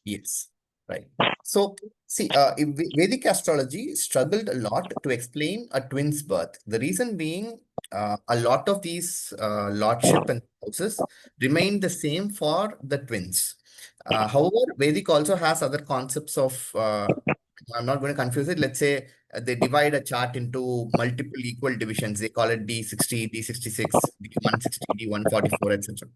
Yes, right. So, see, Vedic astrology struggled a lot to explain a twin's birth. The reason being, a lot of these lordship and houses remain the same for the twins. However, Vedic also has other concepts of, I'm not going to confuse it. Let's say they divide a chart into multiple equal divisions. They call it D60, D66, D160, D144, etc.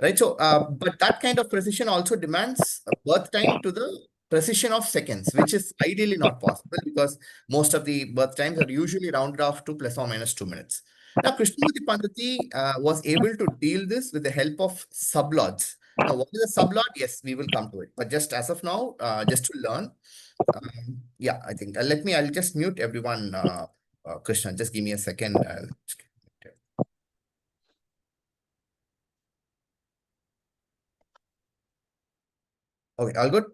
Right. So, but that kind of precision also demands a birth time to the precision of seconds, which is ideally not possible because most of the birth times are usually rounded off to plus or minus 2 minutes. Now, Krishnamurti Panditi was able to deal this with the help of sublords. Now, what is a sublord? Yes, we will come to it. But just as of now, just to learn, yeah, I think I'll just mute everyone, Krishna. Just give me a second. Okay, all good.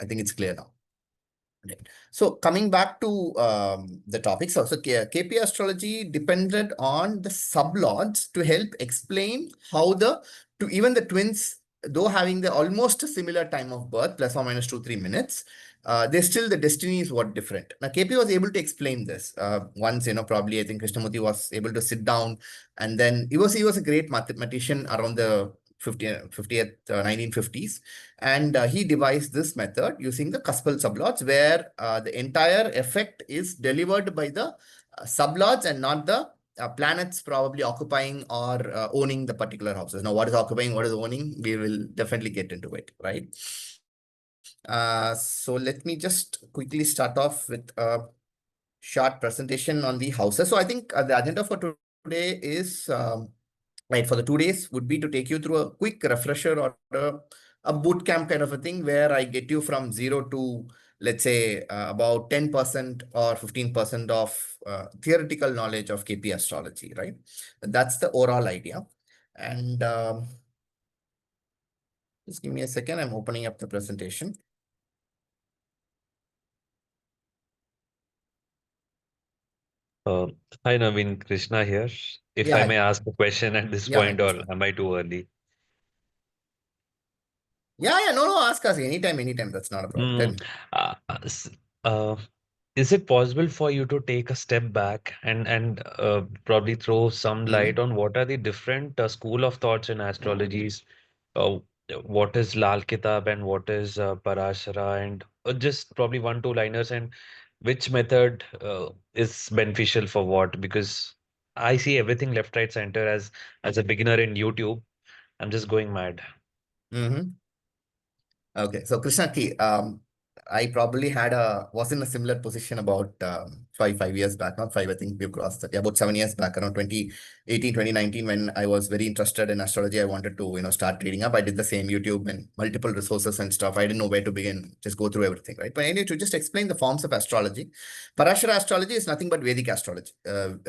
I think it's clear now. Right. So coming back to the topic, so KP astrology depended on the sublords to help explain how even the twins, though having the almost a similar time of birth, plus or minus 2-3 minutes, they still the destinies were different. Now KP was able to explain this once, probably I think Krishnamurti was able to sit down, and then he was a great mathematician around the 50th, 1950s. And he devised this method using the cuspal sublords, where the entire effect is delivered by the sublords and not the planets probably occupying or owning the particular houses. Now, what is occupying, what is owning, we will definitely get into it, right? So let me just quickly start off with a short presentation on the houses. So I think the agenda for today is right, for the 2 days would be to take you through a quick refresher or a boot camp kind of a thing where I get you from 0 to, let's say, about 10% or 15% of theoretical knowledge of KP astrology, right? That's the overall idea. And just give me a second. I'm opening up the presentation. Hi Naveen, Krishna here. If Yeah, I hi. may ask a question at this Yeah, hi, point, or Krishna. am I too early? Yeah, no, ask us anytime. That's not a problem. Tell Mm, me. uh, s- uh, is it possible for you to take a step back and probably throw some light Mhm. on what are the different school of thoughts in astrologies? Uh, what is Lal Kitab and what is Parasara, and just probably one, two liners, and which method is beneficial for what? Because I see everything left, right, center as a beginner in YouTube. I'm just going mad. Mhm. Okay, so Krishna Ki, I probably was in a similar position about 5 years back, not five, I think we've crossed that. Yeah, about 7 years back, around 2018, 2019, when I was very interested in astrology. I wanted to, start reading up. I did the same YouTube and multiple resources and stuff. I didn't know where to begin, just go through everything, right? But anyway, to just explain the forms of astrology, Parashara astrology is nothing but Vedic astrology.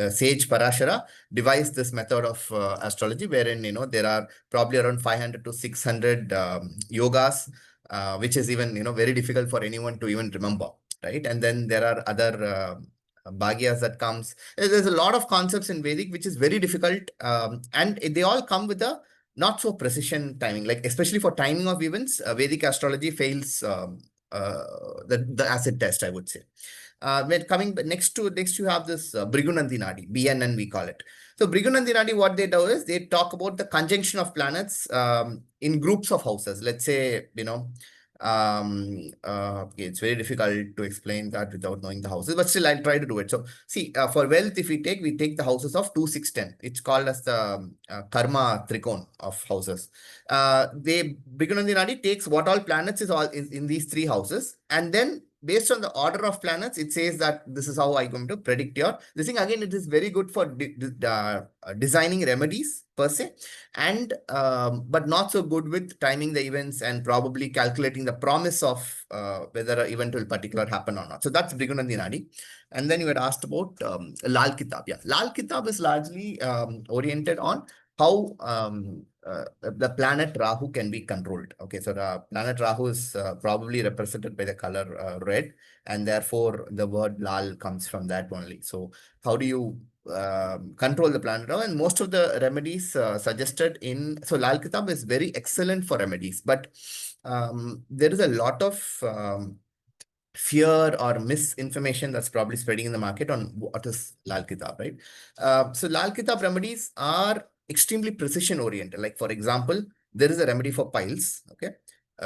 Sage Parashara devised this method of astrology wherein, there are probably around 500 to 600 yogas, which is even very difficult for anyone to even remember, right? And then there are other bhagyas that comes. There's a lot of concepts in Vedic which is very difficult, and they all come with a not so precision timing. Like especially for timing of events, Vedic astrology fails the acid test, I would say. When coming next you have this Brigunandi Nadi, BNN we call it. So Brigunandi Nadi, what they do is they talk about the conjunction of planets in groups of houses. Let's say, okay, it's very difficult to explain that without knowing the houses, but still I'll try to do it. So see, for wealth, if we take the houses of 2, 6, 10. It's called as the karma trikon of houses. They Brigunandi Nadi takes what all planets is all in these three houses, and then based on the order of planets, it says that this is how I'm going to predict your this thing. Again, it is very good for designing remedies per se, and but not so good with timing the events and probably calculating the promise of whether an event will particular happen or not. So that's Brigunandi Nadi. And then you had asked about Lal Kitab. Yeah, Lal Kitab is largely oriented on how the planet Rahu can be controlled. Okay, so the planet Rahu is probably represented by the color red, and therefore the word Lal comes from that only. So how do you control the planet. And most of the remedies suggested so Lal Kitab is very excellent for remedies, but there is a lot of fear or misinformation that's probably spreading in the market on what is Lal Kitab, right? So Lal Kitab remedies are extremely precision oriented. Like for example, there is a remedy for piles, okay,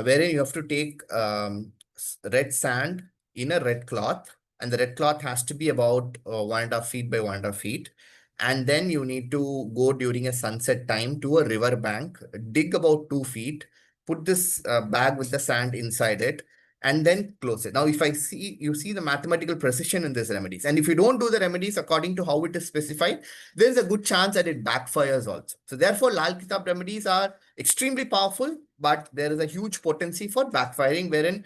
wherein you have to take red sand in a red cloth, and the red cloth has to be about 1.5 feet by 1.5 feet. And then you need to go during a sunset time to a river bank, dig about 2 feet, put this bag with the sand inside it, and then close it. Now, if you see the mathematical precision in these remedies, and if you don't do the remedies according to how it is specified, there is a good chance that it backfires also. So therefore, Lal Kitab remedies are extremely powerful, but there is a huge potency for backfiring, wherein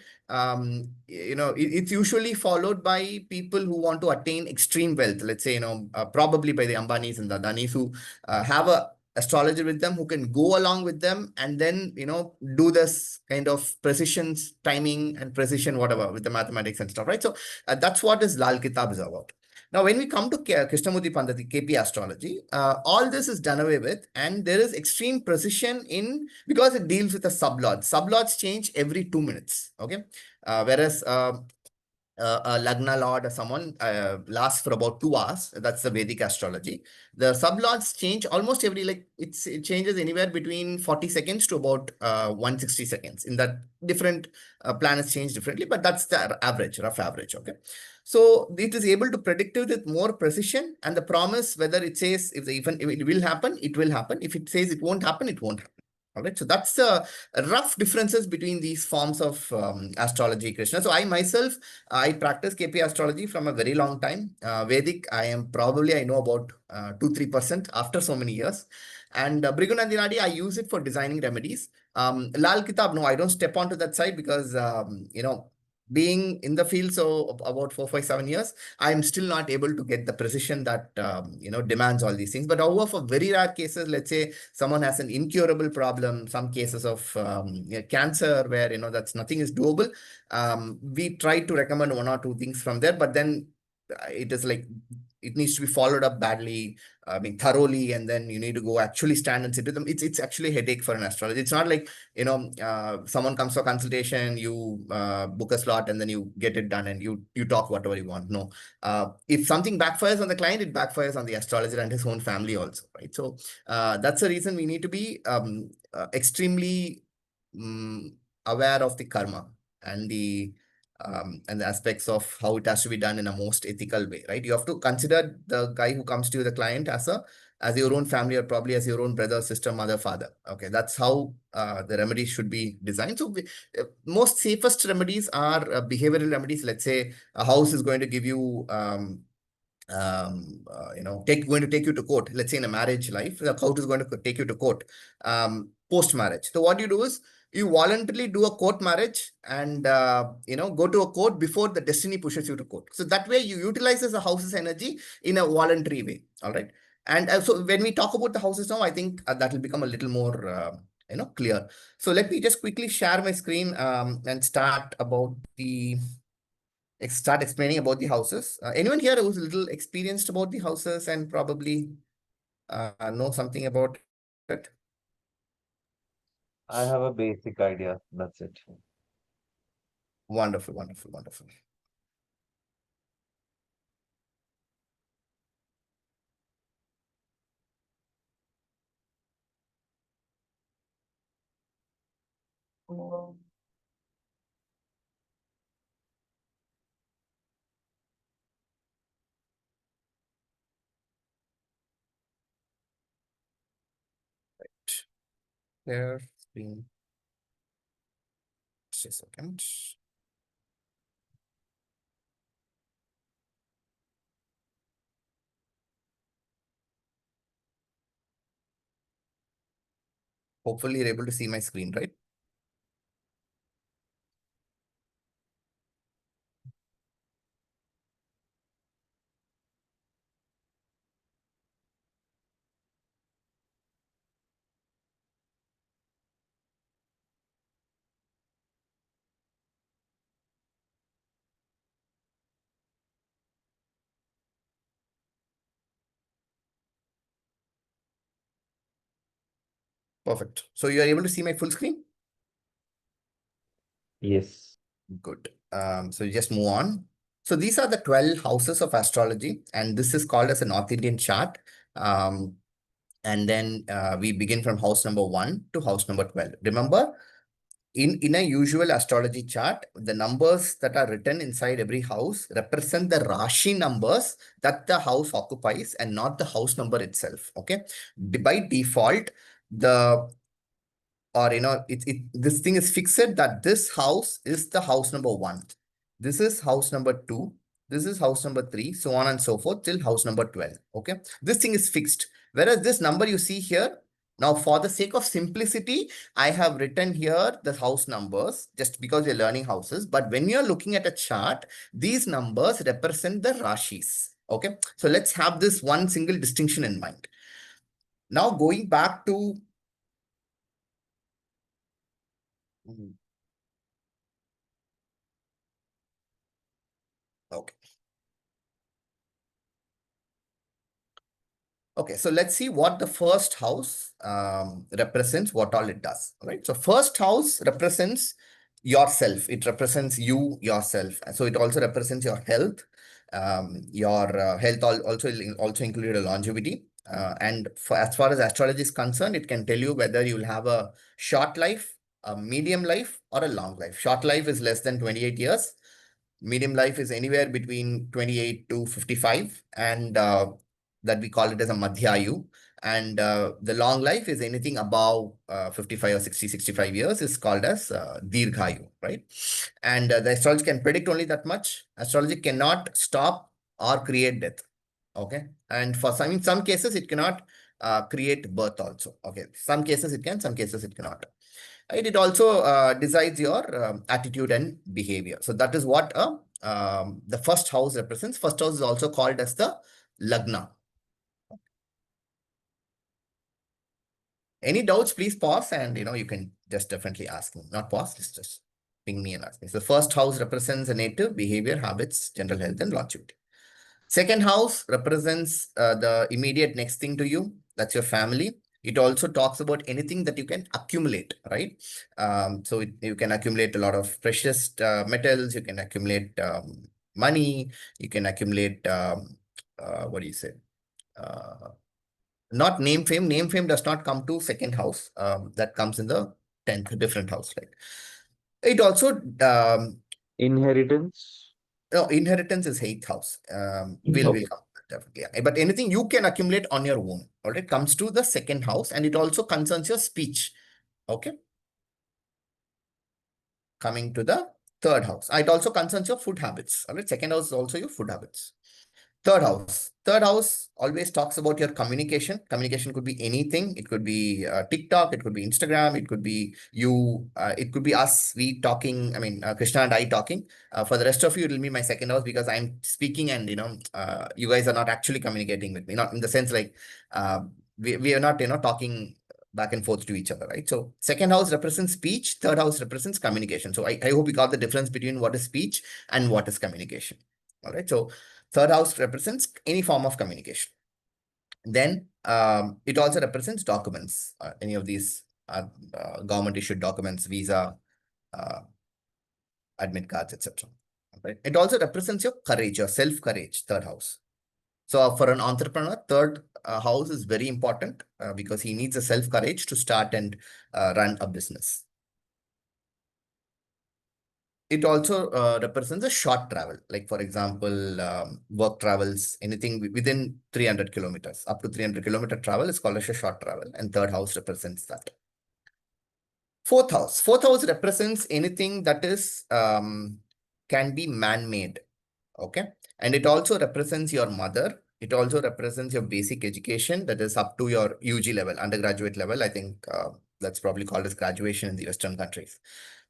it's usually followed by people who want to attain extreme wealth. Let's say, probably by the Ambanis and the Adanis who have a astrologer with them who can go along with them and then do this kind of precision timing and precision whatever with the mathematics and stuff, right? So that's what is Lal Kitab is about. Now when we come to Krishnamurti Pandati KP astrology, all this is done away with, and there is extreme precision in, because it deals with the sublords change every 2 minutes, okay, whereas a Lagna Lord or someone lasts for about 2 hours. That's the Vedic astrology. The sublords change almost every, it changes anywhere between 40 seconds to about 160 seconds. In that, different planets change differently, but that's the average, rough average. Okay. So it is able to predict it with more precision, and the promise, whether it says if it will happen, it will happen. If it says it won't happen, it won't happen. All right. So that's the rough differences between these forms of astrology, Krishna. So I practice KP astrology from a very long time. Vedic, I know about 2-3% after so many years. And Bhrigunandinadi, I use it for designing remedies. Lal Kitab, no, I don't step onto that side because, being in the field, so about 4, 5, 7 years, I'm still not able to get the precision that, demands all these things. But however, for very rare cases, let's say someone has an incurable problem, some cases of cancer where, that's nothing is doable, we try to recommend 1 or 2 things from there, but then it is like it needs to be followed up badly, thoroughly, and then you need to go actually stand and sit with them. It's actually a headache for an astrologer. It's not like, someone comes for consultation, you book a slot, and then you get it done, and you talk whatever you want. No, if something backfires on the client, it backfires on the astrologer and his own family also, right? So that's the reason we need to be extremely aware of the karma and the aspects of how it has to be done in a most ethical way, right? You have to consider the guy who comes to you, the client, as your own family, or probably as your own brother, sister, mother, father. Okay, that's how the remedies should be designed. So most safest remedies are behavioral remedies. Let's say a house is going to give you going to take you to court. Let's say in a marriage life, the court is going to take you to court post marriage. So what you do is you voluntarily do a court marriage, and go to a court before the destiny pushes you to court. So that way you utilize the house's energy in a voluntary way. All right. And so when we talk about the houses now, I think that will become a little more clear. So let me just quickly share my screen and start explaining about the houses. Anyone here who's a little experienced about the houses and probably know something about it? I have a basic idea. That's it. Wonderful, wonderful, wonderful. Here, screen. Just a second. Hopefully, you're able to see my screen, right? Perfect. So you are able to see my full screen? Yes. Good. So you just move on. So these are the 12 houses of astrology, and this is called as a North Indian chart. Um, and then we begin from house number 1 to house number 12. Remember, in a usual astrology chart, the numbers that are written inside every house represent the Rashi numbers that the house occupies and not the house number itself. Okay. By default, the or this thing is fixed that this house is the house number 1. This is house number 2. This is house number 3, so on and so forth till house number 12. Okay. This thing is fixed. Whereas this number you see here, now for the sake of simplicity, I have written here the house numbers just because we're learning houses. But when you're looking at a chart, these numbers represent the Rashis. Okay. So let's have this one single distinction in mind. Now going back to okay. Okay, so let's see what the first house represents, what all it does, right? So first house represents yourself. It represents you, yourself. So it also represents your health. Your health also included a longevity. And as far as astrology is concerned, it can tell you whether you will have a short life, a medium life, or a long life. Short life is less than 28 years. Medium life is anywhere between 28 to 55, and that we call it as a Madhyayu. And the long life is anything above 55 or 60, 65 years is called as Dirghayu, right? And the astrology can predict only that much. Astrology cannot stop or create death. Okay. And for some, in some cases, it cannot create birth also. Okay. Some cases it can, some cases it cannot. Right? It also decides your attitude and behavior. So that is what the first house represents. First house is also called as the Lagna. Any doubts, please pause and you can just definitely ask me. Not pause, just ping me and ask me. So the first house represents a native, behavior, habits, general health, and longevity. Second house represents the immediate next thing to you. That's your family. It also talks about anything that you can accumulate, right? So you can accumulate a lot of precious metals. You can accumulate money. You can accumulate, what do you say? Not name fame. Name fame does not come to second house. That comes in the 10th, different house, right? It also Inheritance. no, inheritance is eighth house. We'll Okay. come to that definitely. Yeah. But anything you can accumulate on your own, all right, comes to the second house, and it also concerns your speech. Okay. Coming to the third house. It also concerns your food habits. All right. Second house is also your food habits. Third house. Third house always talks about your communication. Communication could be anything. It could be TikTok. It could be Instagram. It could be you. It could be us, we talking. I mean, Krishna and I talking. For the rest of you, it will be my second house because I'm speaking and, you guys are not actually communicating with me. Not in the sense like we are not, talking back and forth to each other, right? So second house represents speech. Third house represents communication. So I hope you got the difference between what is speech and what is communication. All right. So third house represents any form of communication. Then it also represents documents, any of these government issued documents, visa, uh, admit cards, etc. Right? It also represents your courage, your self courage, third house. So for an entrepreneur, third house is very important because he needs a self courage to start and run a business. It also represents a short travel, like for example, work travels, anything within 300 kilometers, up to 300-kilometer travel is called as a short travel, and third house represents that. Fourth house represents anything that is can be man-made. Okay. And it also represents your mother. It also represents your basic education, that is up to your UG level, undergraduate level. I think that's probably called as graduation in the Western countries.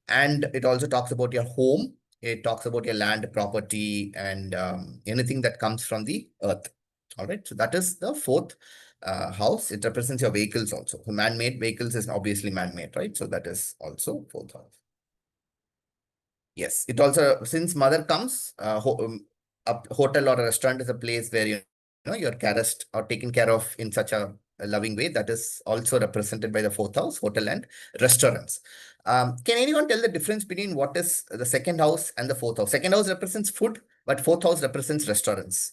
And it also talks about your home. It talks about your land, property, and anything that comes from the earth. All right. So that is the fourth house. It represents your vehicles also. So man-made vehicles is obviously man-made, right? So that is also fourth house. Yes, it also, since mother comes, a hotel or a restaurant is a place where you're caressed or taken care of in such a a loving way. That is also represented by the fourth house, hotel and restaurants. Can anyone tell the difference between what is the second house and the fourth house? Second house represents food, but fourth house represents restaurants.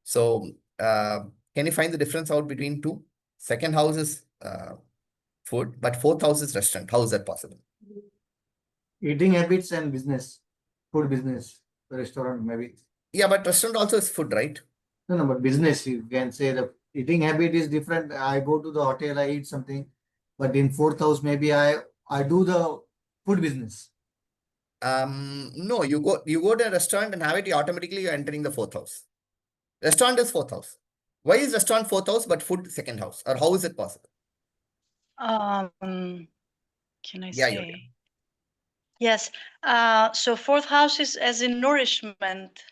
So, can you find the difference out between two? Second house is food, but fourth house is restaurant. How is that possible? Eating habits and business, food business, restaurant maybe. Yeah, but restaurant also is food, right? No, but business, you can say the eating habit is different. I go to the hotel, I eat something, but in fourth house, maybe I do the food business. No, you go to a restaurant and have it, automatically you're entering the fourth house. Restaurant is fourth house. Why is restaurant fourth house but food second house? Or how is it possible? Can I Yeah, say? Yes. So fourth house is as in nourishment,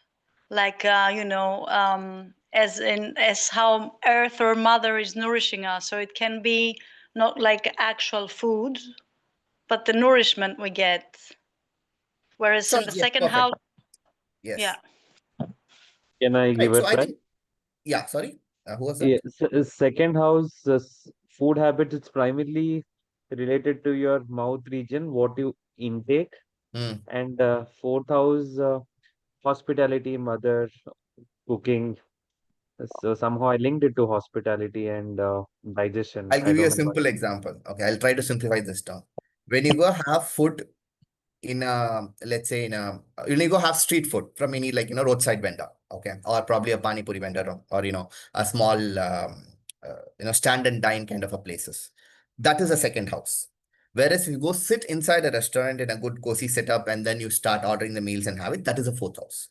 like as how earth or mother is nourishing us. So it can be not like actual food, but the nourishment we get. Whereas in the yes, second perfect. house, Yes. yeah. Can I give Right. So a I try? think, yeah, sorry. Who was Yeah, that? second house, food habits, it's primarily related to your mouth region, what you intake. Hmm. And fourth house, hospitality, mother, cooking. So somehow I linked it to hospitality and digestion. I'll I give you don't a know why. simple example. Okay, I'll try to simplify this down. When you go have food in a, let's say in a, when you go have street food from any, like, roadside vendor, okay, or probably a pani puri vendor, or a small, stand and dine kind of a places. That is a second house. Whereas if you go sit inside a restaurant in a good cozy setup and then you start ordering the meals and have it, that is a fourth house.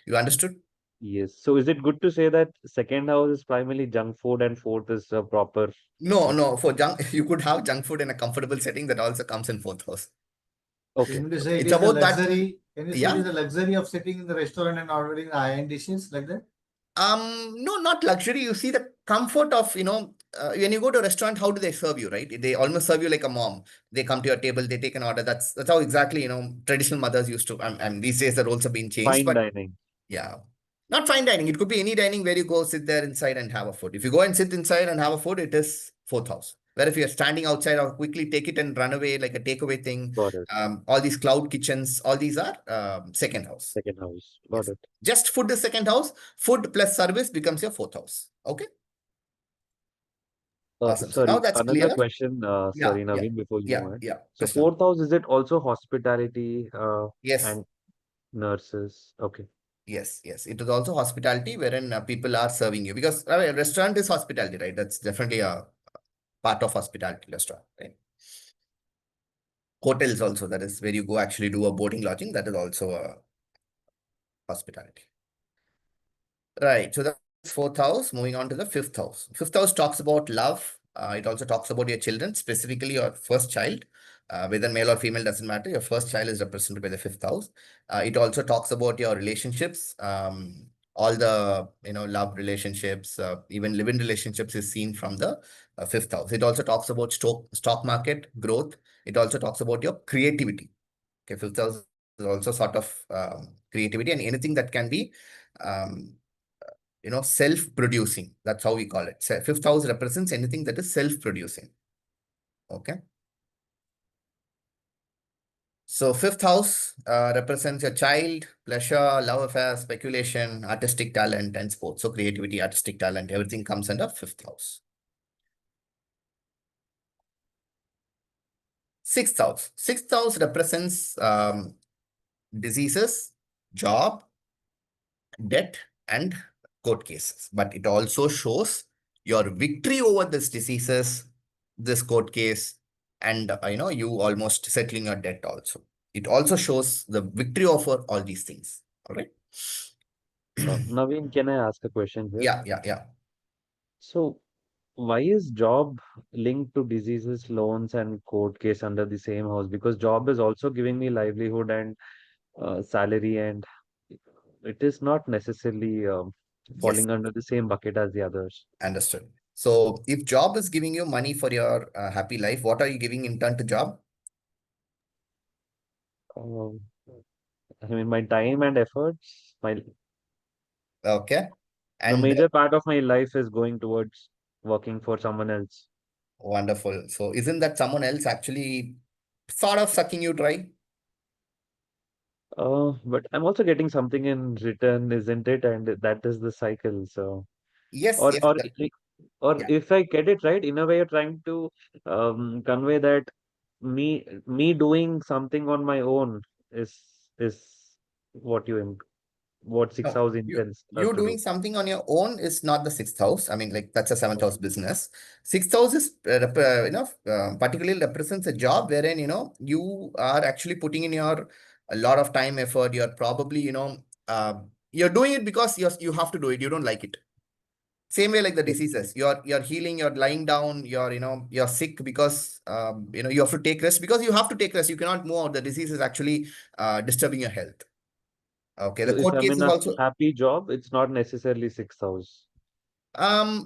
You understood? Yes. So is it good to say that second house is primarily junk food and fourth is proper? No, no. For junk, you could have junk food in a comfortable setting. That also comes in fourth house. Okay. Can you say Okay. it It's is the about that. luxury? Can you say it Yeah. is the luxury of sitting in the restaurant and ordering high-end dishes like that? No, not luxury. You see the comfort of, when you go to a restaurant, how do they serve you, right? They almost serve you like a mom. They come to your table, they take an order. That's how exactly, traditional mothers used to. And these days the roles have been changed, Fine but dining. yeah. Not fine dining. It could be any dining where you go sit there inside and have a food. If you go and sit inside and have a food, it is fourth house. Where if you're standing outside or quickly take it and run away like a takeaway thing, Got it. all these cloud kitchens, all these are second house. Second house. Got Yes. it. Just food is second house. Food plus service becomes your fourth house. Okay. Awesome. So now Sorry, that's another clear. question. Yeah, Sorry, yeah, Naveen, before you yeah, move on. yeah. So Krishna. fourth house, is it also hospitality Yes, and nurses? Okay. yes, yes. It is also hospitality wherein people are serving you, because a restaurant is hospitality, right? That's definitely a part of hospitality, restaurant, right? Hotels also, that is where you go actually do a boarding lodging. That is also a hospitality. Right. So that's fourth house. Moving on to the fifth house. Fifth house talks about love. It also talks about your children, specifically your first child. Whether male or female doesn't matter. Your first child is represented by the fifth house. It also talks about your relationships. All the love relationships, even live-in relationships is seen from the fifth house. It also talks about stock market growth. It also talks about your creativity. Okay, fifth house is also sort of creativity and anything that can be um, self-producing. That's how we call it. So fifth house represents anything that is self-producing. Okay. So fifth house represents your child, pleasure, love affair, speculation, artistic talent, and sports. So creativity, artistic talent, everything comes under fifth house. Sixth house. Sixth house represents diseases, job, debt, and court cases. But it also shows your victory over these diseases, this court case, and you almost settling your debt also. It also shows the victory over all these things. All right. Naveen, can I ask a question here? Yeah, yeah, yeah. So why is job linked to diseases, loans, and court case under the same house? Because job is also giving me livelihood and salary, and it is not necessarily Yes, falling under the same bucket as the others. understood. So if job is giving you money for your happy life, what are you giving in turn to job? Um, I mean, my time and efforts, Okay. the And major part of my life is going towards. working for someone else. Wonderful. So isn't that someone else actually sort of sucking you dry? But I'm also getting something in return, isn't it? And that is the cycle. So, Yes, or yes. or or Yeah. if I get it right, in a way, you're trying to convey that me doing something on my own is is what what sixth No, house you intends us you to do. doing something on your own is not the sixth house. I mean, like that's a seventh house business. Sixth house is particularly represents a job wherein you are actually putting in your a lot of time, effort. You're probably you're doing it because you have to do it. You don't like it. Same way like the diseases. You're healing. You're lying down. You're sick because you have to take rest because you have to take rest. You cannot move out. The disease is actually disturbing your health. Okay. The So if court I'm case in is a also. happy job, it's not necessarily sixth house.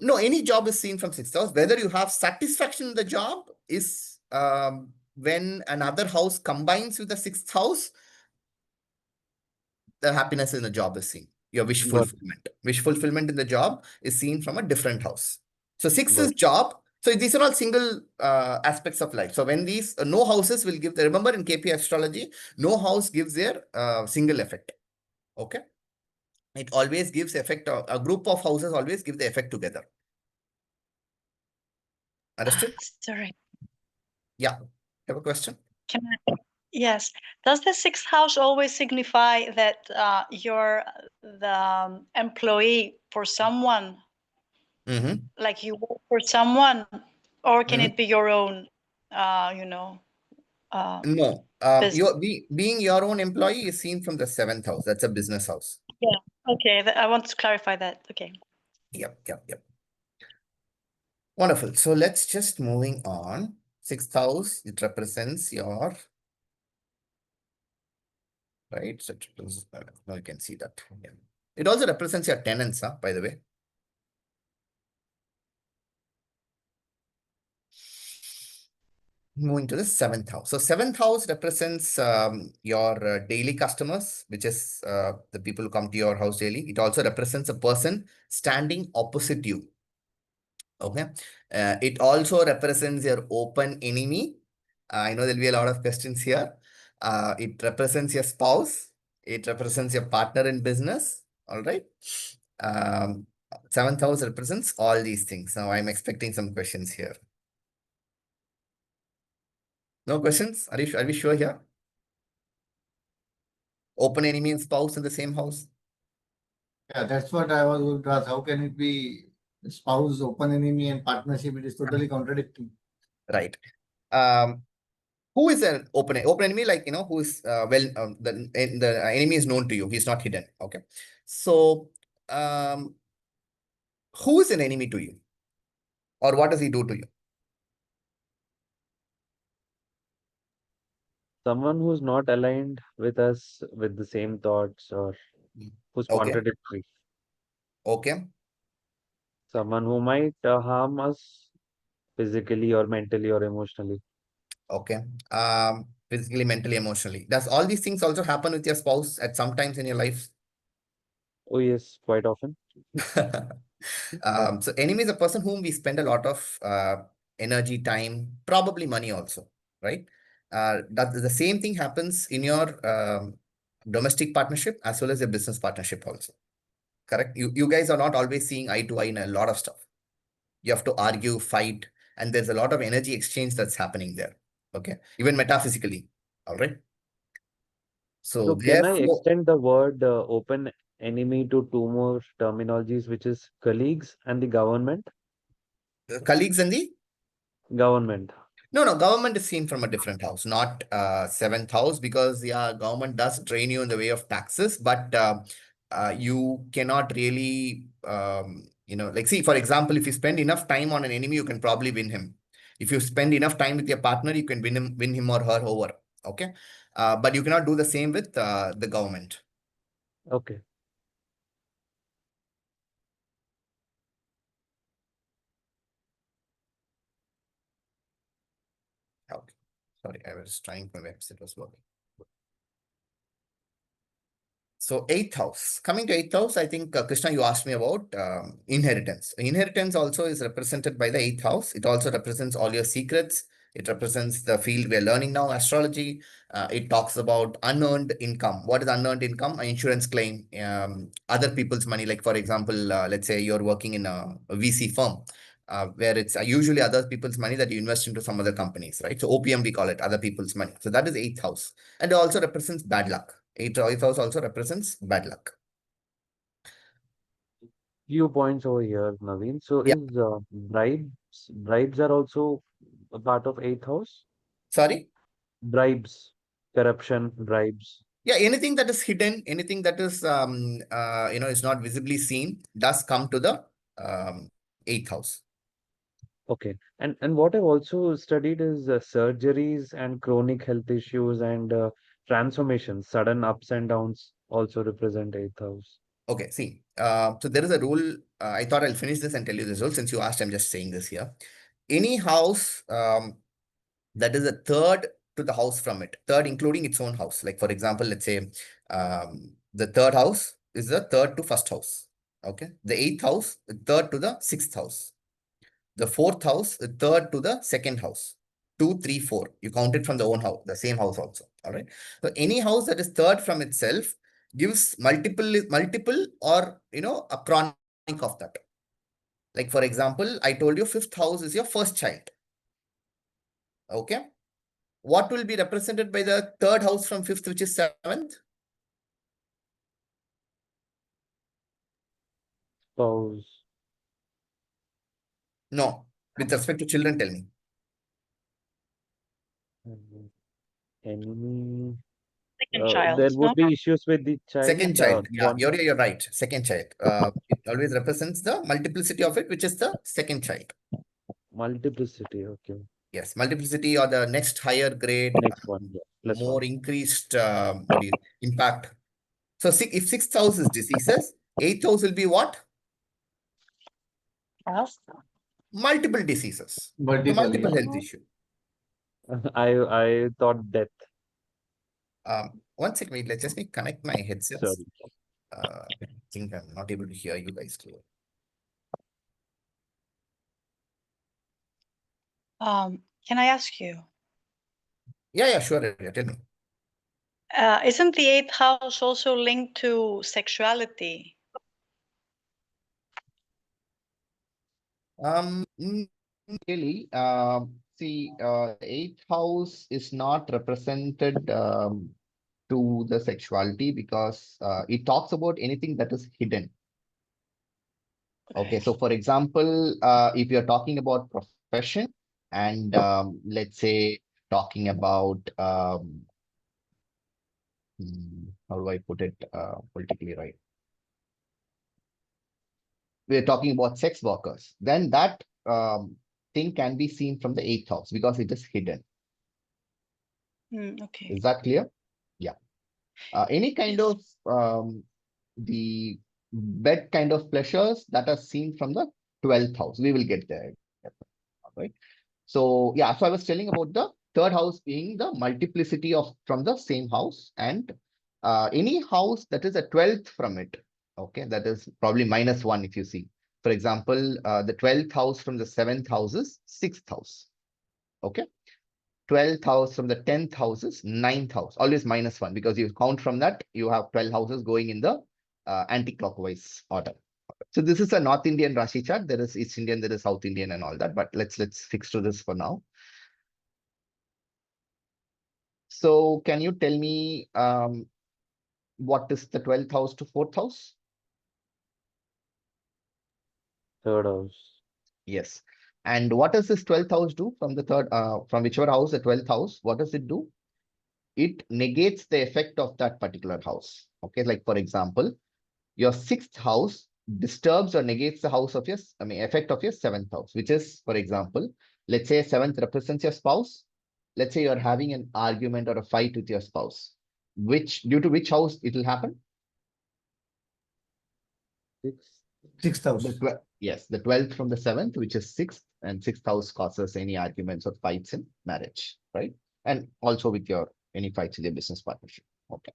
No, any job is seen from sixth house. Whether you have satisfaction in the job is when another house combines with the sixth house, the happiness in the job is seen. Your wish Got fulfillment. Wish fulfillment in the job is seen from a different house. So six got is job. So these are all single aspects of life. So when these no houses will give, remember in KP astrology, no house gives their single effect. Okay. It always gives effect. A group of houses always give the effect together. Understood? Sorry. Yeah. You have a question? Can I? Yes. Does the sixth house always signify that you're the employee for someone, Mm-hmm. like you work for someone, or can it be your own, you know, uh, No, business? being your own employee is seen from the seventh house. That's a business house. Yeah. Okay. I want to clarify that. Okay. Yep, yep, yep. Wonderful. So let's just moving on. Sixth house, it represents your right. So now you can see that. Yeah. It also represents your tenants, huh, by the way. Moving to the seventh house. So seventh house represents your daily customers, which is the people who come to your house daily. It also represents a person standing opposite you. Okay. It also represents your open enemy. I know there'll be a lot of questions here. It represents your spouse. It represents your partner in business. All right. Um, Seventh house represents all these things. Now I'm expecting some questions here. No questions? Are we sure here? Open enemy and spouse in the same house? Yeah, that's what I was going to ask. How can it be spouse, open enemy, and partnership? It is totally contradicting. Right. Um, who is an open enemy? Like, who is the enemy is known to you. He's not hidden. Okay. So, who is an enemy to you? Or what does he do to you? someone who's not aligned with us with the same thoughts or who's Okay. contradictory. Okay. Someone who might harm us physically or mentally or emotionally. Okay. Physically, mentally, emotionally. Does all these things also happen with your spouse at some times in your life? Oh, yes, quite often. So enemy is a person whom we spend a lot of energy, time, probably money also, right? That the same thing happens in your domestic partnership as well as your business partnership also. Correct? You guys are not always seeing eye to eye in a lot of stuff. You have to argue, fight, and there's a lot of energy exchange that's happening there. Okay, even metaphysically. All right. So So, can I therefore, extend the word open enemy to two more terminologies, which is colleagues and the government? colleagues and the Government. no, government is seen from a different house, not seventh house, because yeah, government does drain you in the way of taxes, but you cannot really, like see, for example, if you spend enough time on an enemy, you can probably win him. If you spend enough time with your partner, you can win him or her over. Okay, but you cannot do the same with the government. Okay. Okay, sorry, I was trying my website was working. So eighth house. Coming to eighth house, I think Krishna, you asked me about inheritance. Inheritance also is represented by the eighth house. It also represents all your secrets. It represents the field we are learning now, astrology. It talks about unearned income. What is unearned income? An insurance claim, other people's money. Like for example, let's say you're working in a VC firm. Where it's usually other people's money that you invest into some other companies, right? So OPM, we call it other people's money. So that is eighth house. And it also represents bad luck. Eighth house also represents bad luck. Few points over here, Naveen. So Yeah. is bribes are also a part of eighth house? Sorry? Bribes, corruption, bribes. Yeah, anything that is hidden, anything that is is not visibly seen, does come to the eighth house. Okay. And what I've also studied is surgeries and chronic health issues and transformations, sudden ups and downs also represent eighth house. Okay, see, so there is a rule. I thought I'll finish this and tell you this rule. Since you asked, I'm just saying this here. Any house that is a third to the house from it, third including its own house. Like for example, let's say the third house is the third to first house. Okay, the eighth house, the third to the sixth house. The fourth house, the third to the second house. 2, 3, 4. You count it from the own house, the same house also. All right. So any house that is third from itself gives multiple or a chronic of that. Like for example, I told you fifth house is your first child. Okay. What will be represented by the third house from fifth, which is seventh? Spouse, No. With respect to children, tell me. mhm. Enemy. Second child, There no? would be issues with the Second child. child. Yeah, One you're right. Second child. It always represents the multiplicity of it, which is the second child. multiplicity. Okay. Yes, multiplicity or the next higher grade, Next one. Yeah. Plus more one. increased impact. So if sixth house is diseases, eighth house will be what? Yes. Multiple diseases. The Multiple, multiple yeah. health issue. I thought death. One second, wait, let's just connect my headsets. Sorry. I think I'm not able to hear you guys clearly. Can I ask you? Yeah, sure. Yeah, tell me. Isn't the eighth house also linked to sexuality? Really, see, eighth house is not represented to the sexuality because it talks about anything that is hidden. Okay, so for example, if you're talking about profession and let's say talking about how do I put it politically right? We're talking about sex workers, then that thing can be seen from the eighth house because it is hidden. Okay. Is that clear? Yeah. Any kind Yes. of the bed kind of pleasures that are seen from the 12th house. We will get there. Right. So yeah, so I was telling about the third house being the multiplicity of from the same house, and any house that is a 12th from it. Okay, that is probably -1 if you see. For example, the 12th house from the 7th house is 6th house. Okay. 12th house from the 10th house is 9th house, always -1 because you count from that, you have 12 houses going in the anti-clockwise order. So this is a North Indian Rashi chart. There is East Indian, there is South Indian and all that, but let's fix to this for now. So can you tell me what is the 12th house to 4th house? Third house. Yes. And what does this 12th house do from the third, from whichever house, the 12th house, what does it do? It negates the effect of that particular house. Okay, like for example, your 6th house disturbs or negates the house of your, effect of your 7th house, which is, for example, let's say 7th represents your spouse. Let's say you're having an argument or a fight with your spouse, due to which house it will happen? Sixth house. Yes, the 12th from the 7th, which is 6th, and 6th house causes any arguments or fights in marriage, right? And also with any fights with your business partnership. Okay.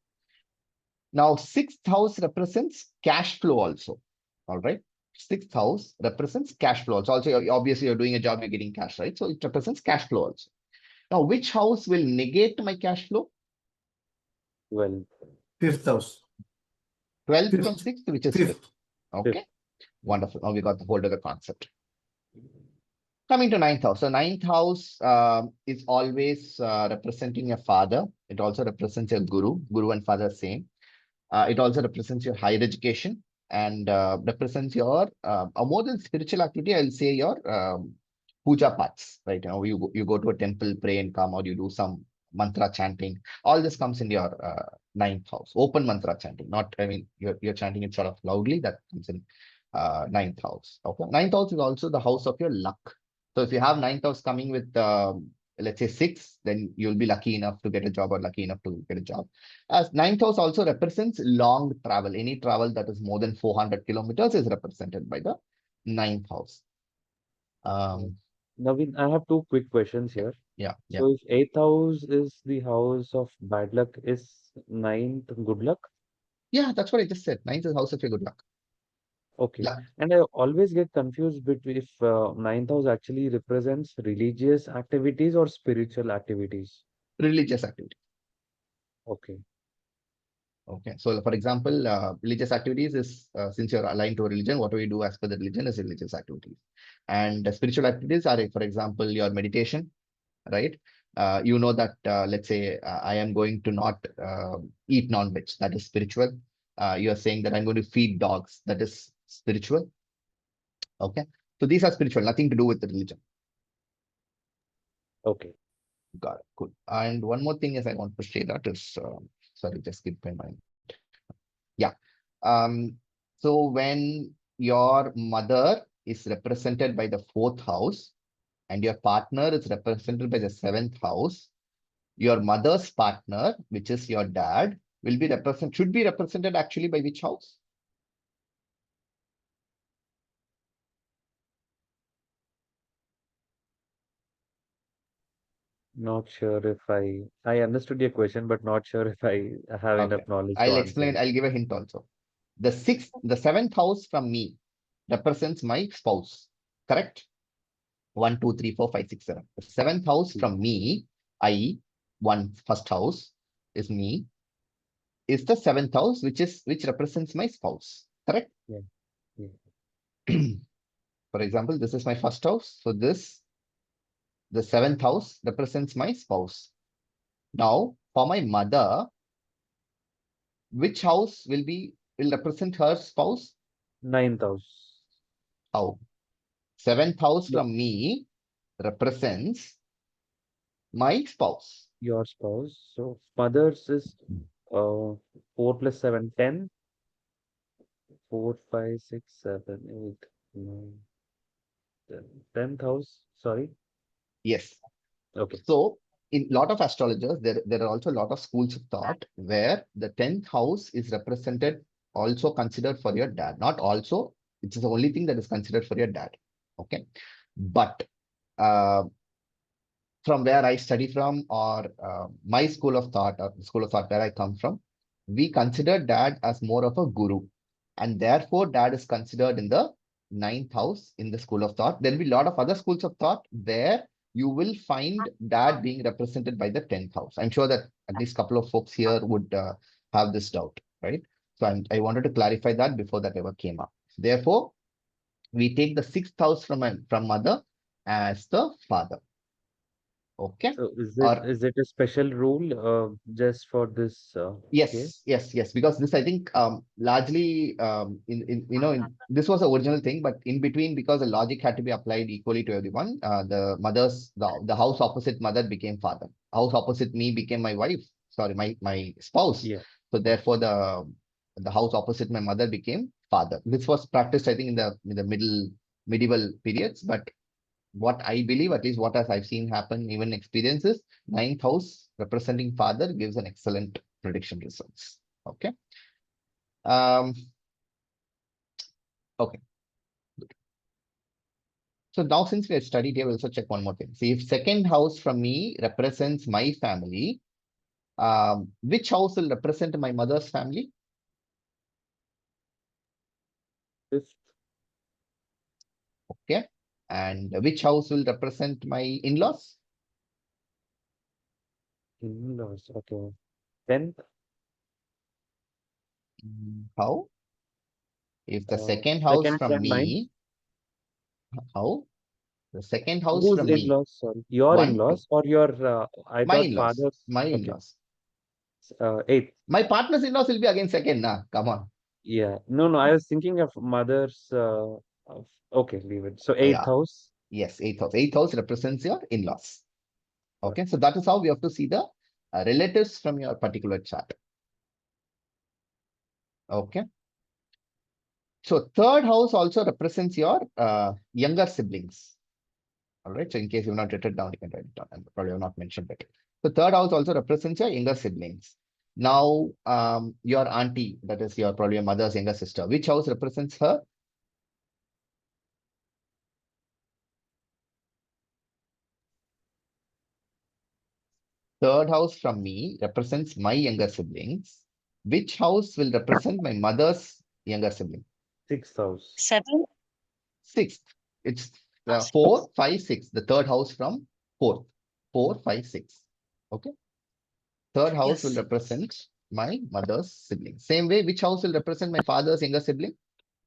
Now, sixth house represents cash flow also. All right. Sixth house represents cash flow also. Obviously, you're doing a job, you're getting cash, right? So it represents cash flow also. Now, which house will negate my cash flow? 12th. Fifth house. 12th Fifth. from 6th, which is Fifth. 5th. Okay. Wonderful. Now we got the hold of the concept. Coming to ninth house. So ninth house is always representing a father. It also represents a guru. Guru and father same. It also represents your higher education and represents your more than spiritual activity. I'll say your puja parts, right? You go to a temple, pray and come, or you do some mantra chanting. All this comes in your ninth house. Open mantra chanting. Not, I mean, you're chanting it sort of loudly. That comes in ninth house. Okay. Ninth house is also the house of your luck. So if you have ninth house coming with let's say 6, then you'll be lucky enough to get a job or lucky enough to get a job. As ninth house also represents long travel. Any travel that is more than 400 kilometers is represented by the ninth house. Naveen, I have 2 quick questions here. Yeah. So if 8th house is the house of bad luck, is 9th good luck? Yeah, that's what I just said. Ninth is house of your good luck. Okay. Yeah. And I always get confused between if 9th house actually represents religious activities or spiritual activities. Religious activity. Okay. Okay. So for example, religious activities is since you're aligned to a religion, what do we do as per the religion is religious activities. And spiritual activities are, for example, your meditation, right? You know that, let's say, I am going to not eat non-veg. That is spiritual. You are saying that I'm going to feed dogs. That is spiritual. Okay. So these are spiritual, nothing to do with the religion. Okay. Got it. Good. And one more thing is I want to say that is, sorry, just keep in mind. Yeah. So when your mother is represented by the 4th house and your partner is represented by the 7th house, your mother's partner, which is your dad, will be should be represented actually by which house? Not sure if I understood your question, but not sure if I have Okay. enough knowledge to I'll answer explain. it. I'll give a hint also. The 7th house from me represents my spouse. Correct? 1, 2, 3, 4, 5, 6, 7. The 7th house from me, I, first house is me, is the 7th house, which represents my spouse. Correct? Yeah. Yeah. For example, this is my first house. So the 7th house represents my spouse. Now, for my mother, which house will represent her spouse? 9th house. How? 7th house No, from me represents my spouse. your spouse. So mother's is 4 plus 7, 10. 4, 5, 6, 7, 8, 9, 10. 10th house. Sorry. Yes. Okay. So in a lot of astrologers, there are also a lot of schools of thought where the 10th house is represented, also considered for your dad. Not also, it's the only thing that is considered for your dad. Okay. But from where I study from, or my school of thought, or the school of thought where I come from, we consider dad as more of a guru. And therefore, dad is considered in the 9th house in the school of thought. There will be a lot of other schools of thought where you will find dad being represented by the 10th house. I'm sure that at least a couple of folks here would have this doubt, right? So I wanted to clarify that before that ever came up. Therefore, we take the 6th house from mother as the father. Okay. So Or is it a special rule just for this case? yes, because this I think largely this was the original thing, but in between, because the logic had to be applied equally to everyone, the house opposite mother became father. House opposite me became my wife. Sorry, my spouse. Yeah. So therefore the house opposite my mother became father. This was practiced, I think, in the medieval periods, but what I believe, at least what I've seen happen, even experiences, 9th house representing father gives an excellent prediction results. Okay. Okay. Good. So now, since we have studied here, we'll also check one more thing. See, if 2nd house from me represents my family, which house will represent my mother's family? Fifth. Okay. And which house will represent my in-laws? In-laws. Okay. 10th. How? If the second house Second from and ninth. me, how? The second house Whose from me, in-laws? Sorry. Your 1, 2, in-laws or your, I my thought in-laws, father's. my Okay. in-laws. 8th. My partner's in-laws will be again second, nah, come on. Yeah. No, I was thinking of mother's. Okay, leave it. So 8th Yeah, house. yes, 8th house. 8th house represents your in-laws. Okay, so that is how we have to see the relatives from your particular chart. Okay. So third house also represents your younger siblings. All right. So in case you've not written it down, you can write it down. And probably have not mentioned it. The third house also represents your younger siblings. Now, your auntie, that is your probably your mother's younger sister. Which house represents her? Third house from me represents my younger siblings. Which house will represent my mother's younger sibling? 6th house. 7. Sixth. It's 4, 5, 6. The third house from fourth. 4, 5, 6. Okay. Third house will Yes. represent my mother's sibling. Same way, which house will represent my father's younger sibling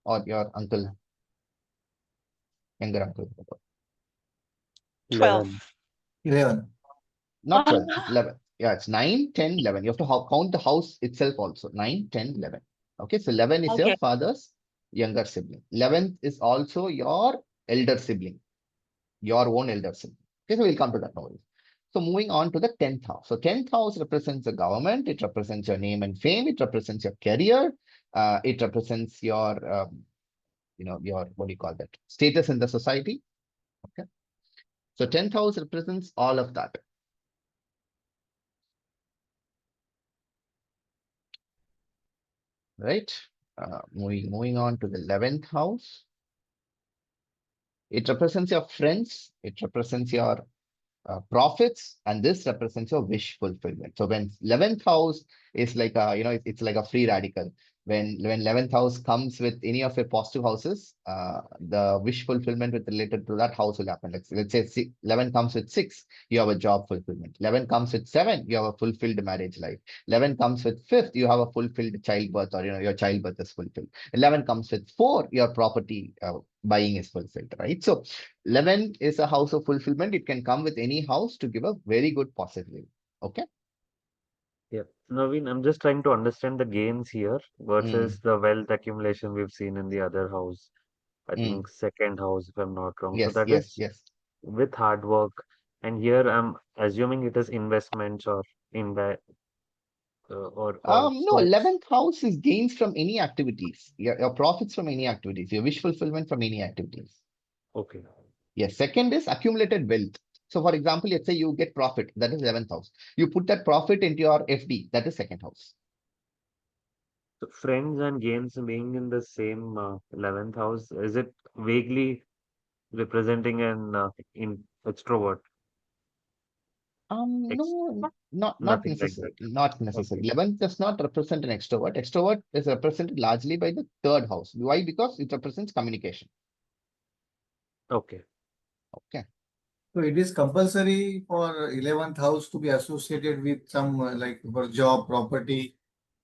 or your uncle, younger uncle? 11. 12. 11. Not 12, 11. Yeah, it's 9, 10, 11. You have to count the house itself also. 9, 10, 11. Okay, so 11 is your Okay. father's younger sibling. 11th is also your elder sibling, your own elder sibling. Okay, so we'll come to that now. So moving on to the 10th house. So 10th house represents the government. It represents your name and fame. It represents your career. It represents your, your, what do you call that? Status in the society. Okay. So 10th house represents all of that. Right. Moving on to the 11th house. It represents your friends. It represents your profits, and this represents your wish fulfillment. So when 11th house is like a, it's like a free radical. When 11th house comes with any of your positive houses, the wish fulfillment with related to that house will happen. Let's say 11 comes with 6, you have a job fulfillment. 11 comes with 7, you have a fulfilled marriage life. 11 comes with 5th, you have a fulfilled childbirth, or your childbirth is fulfilled. 11 comes with 4, your property buying is fulfilled, right? So 11 is a house of fulfillment. It can come with any house to give a very good positive. Okay. Yeah. Naveen, I'm just trying to understand the gains here versus the wealth accumulation we've seen in the other house. I think second house, if I'm not wrong. So Yes, that yes, is yes. with hard work. And here I'm assuming it is investments or or No, stocks. 11th house is gains from any activities. Your profits from any activities, your wish fulfillment from any activities. Okay. Yes, second is accumulated wealth. So for example, let's say you get profit, that is 11th house. You put that profit into your FD, that is second house. So friends and gains being in the same 11th house, is it vaguely representing an in extrovert? Ex No, not Nothing like necessary. that. Not Okay. necessary. 11th does not represent an extrovert. Extrovert is represented largely by the third house. Why? Because it represents communication. Okay. Okay. So it is compulsory for 11th house to be associated with some like for job, property.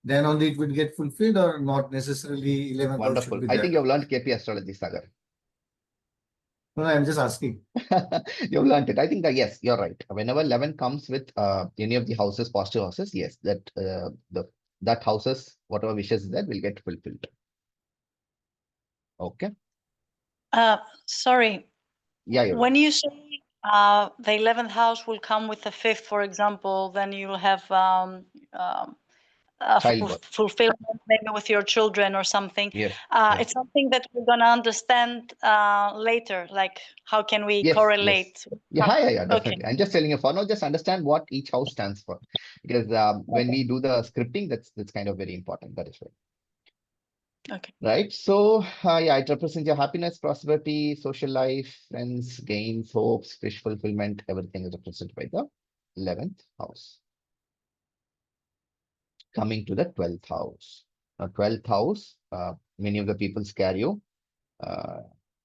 Then only it will get fulfilled, or not necessarily 11th house should Wonderful. be I think there. you have learned KP astrology, Sagar. No, I'm just asking. You've learned it. I think that yes, you're right. Whenever 11 comes with any of the houses, positive houses, yes, that houses, whatever wishes that will get fulfilled. Okay. Sorry. Yeah, you're When right. you say the 11th house will come with the 5th, for example, then you'll have Childbirth. fulfillment maybe with your children or something. Yes. Yes. It's something that we're going to understand later, like how can we Yes. correlate? Yeah, Okay. definitely. I'm just telling you for now, just understand what each house stands for. Because when we do the scripting, that's kind of very important. That is right. Okay. Right. So yeah, it represents your happiness, prosperity, social life, friends, gains, hopes, wish fulfillment, everything is represented by the 11th house. Coming to the 12th house. Now, 12th house, many of the people scare you.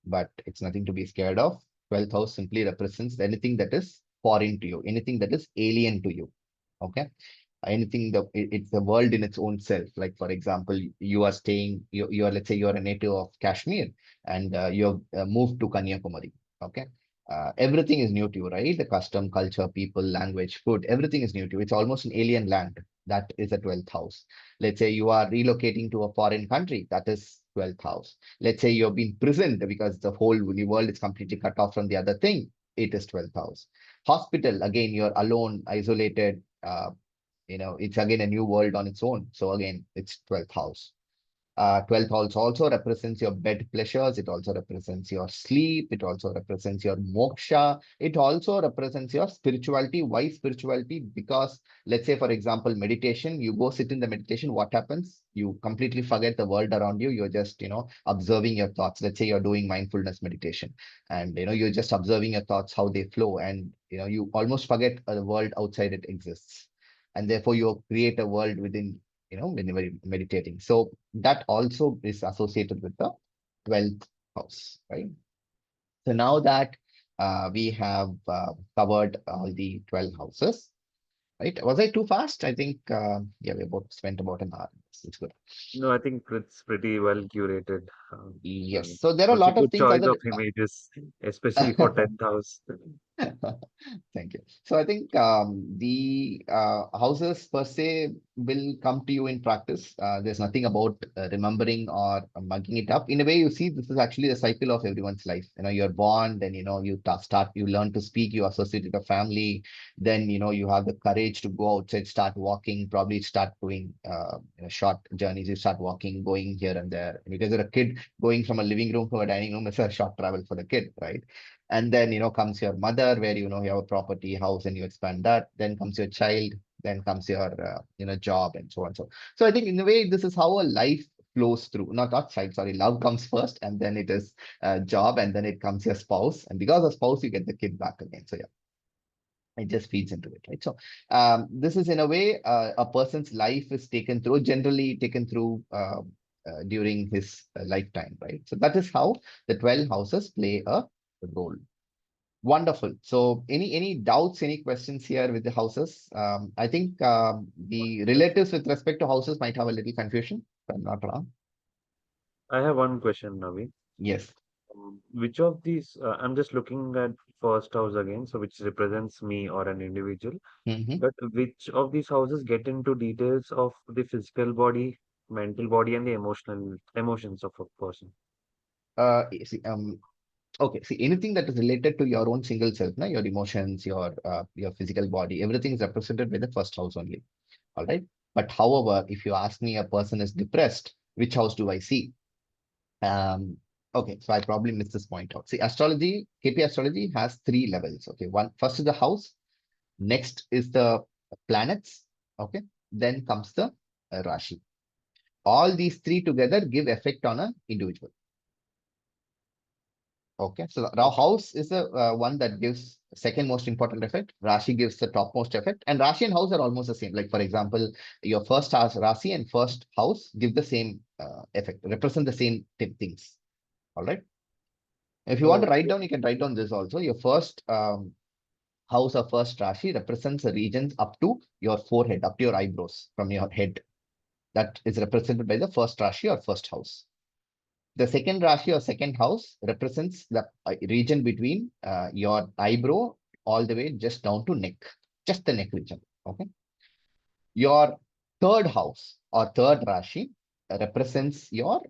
but it's nothing to be scared of. 12th house simply represents anything that is foreign to you, anything that is alien to you. Okay. Anything that it's a world in its own self. Like, for example, you are staying, you are, let's say you are a native of Kashmir and you have moved to Kanyakumari. Okay. Everything is new to you, right? The custom, culture, people, language, food, everything is new to you. It's almost an alien land. That is a 12th house. Let's say you are relocating to a foreign country. That is 12th house. Let's say you've been prisoned because the whole world is completely cut off from the other thing. It is 12th house. Hospital, again, you're alone, isolated. It's again a new world on its own. So again, it's 12th house. 12th house also represents your bed pleasures. It also represents your sleep. It also represents your moksha. It also represents your spirituality. Why spirituality? Because let's say, for example, meditation, you go sit in the meditation, what happens? You completely forget the world around you. You're just, observing your thoughts. Let's say you're doing mindfulness meditation and, you're just observing your thoughts, how they flow. And, you almost forget the world outside it exists. And therefore you create a world within when you're meditating. So that also is associated with the 12th house, right? So now that we have covered all the 12 houses, right? Was I too fast? I think, yeah, we spent about an hour. It's good. No, I think it's pretty well curated. Yes. So there are a Also lot of good things choice other. of images, especially for 10th house. Thank you. So I think the houses per se will come to you in practice. There's nothing about remembering or mugging it up. In a way, you see, this is actually the cycle of everyone's life. You're born, then you learn to speak, you associate with a family, then you have the courage to go outside, start walking, probably start doing short journeys. You start walking, going here and there. Because you're a kid, going from a living room to a dining room is a short travel for the kid, right? And then, comes your mother where, you have a property, house, and you expand that. Then comes your child, then comes your, job and so on. So I think in a way, this is how a life flows through. Not child, sorry, love comes first, and then it is job, and then it comes your spouse. And because of spouse, you get the kid back again. So yeah, it just feeds into it, right? So this is in a way, a person's life is generally taken through during his lifetime, right? So that is how the 12 houses play a role. Wonderful. So any doubts, any questions here with the houses? I think the relatives with respect to houses might have a little confusion, if I'm not wrong. I have one question, Navi. Yes. Which of these, I'm just looking at first house again, so which represents me or an individual, Mm-hmm. but which of these houses get into details of the physical body, mental body, and the emotions of a person? See, okay. See, anything that is related to your own single self, your emotions, your physical body, everything is represented by the first house only. All right. But however, if you ask me, a person is depressed, which house do I see? Okay, so I probably missed this point out. See, astrology, KP astrology has 3 levels. Okay, first is the house, next is the planets. Okay, then comes the Rashi. All these 3 together give effect on an individual. Okay, so the house is the one that gives second most important effect. Rashi gives the topmost effect, and Rashi and house are almost the same. Like, for example, your first house, Rashi, and first house give the same effect, represent the same things. All right. If you want to write down, you can write down this also. Your first house or first Rashi represents the regions up to your forehead, up to your eyebrows from your head. That is represented by the first Rashi or first house. The second Rashi or second house represents the region between your eyebrow all the way just down to neck, just the neck region. Okay. Your third house or third Rashi represents your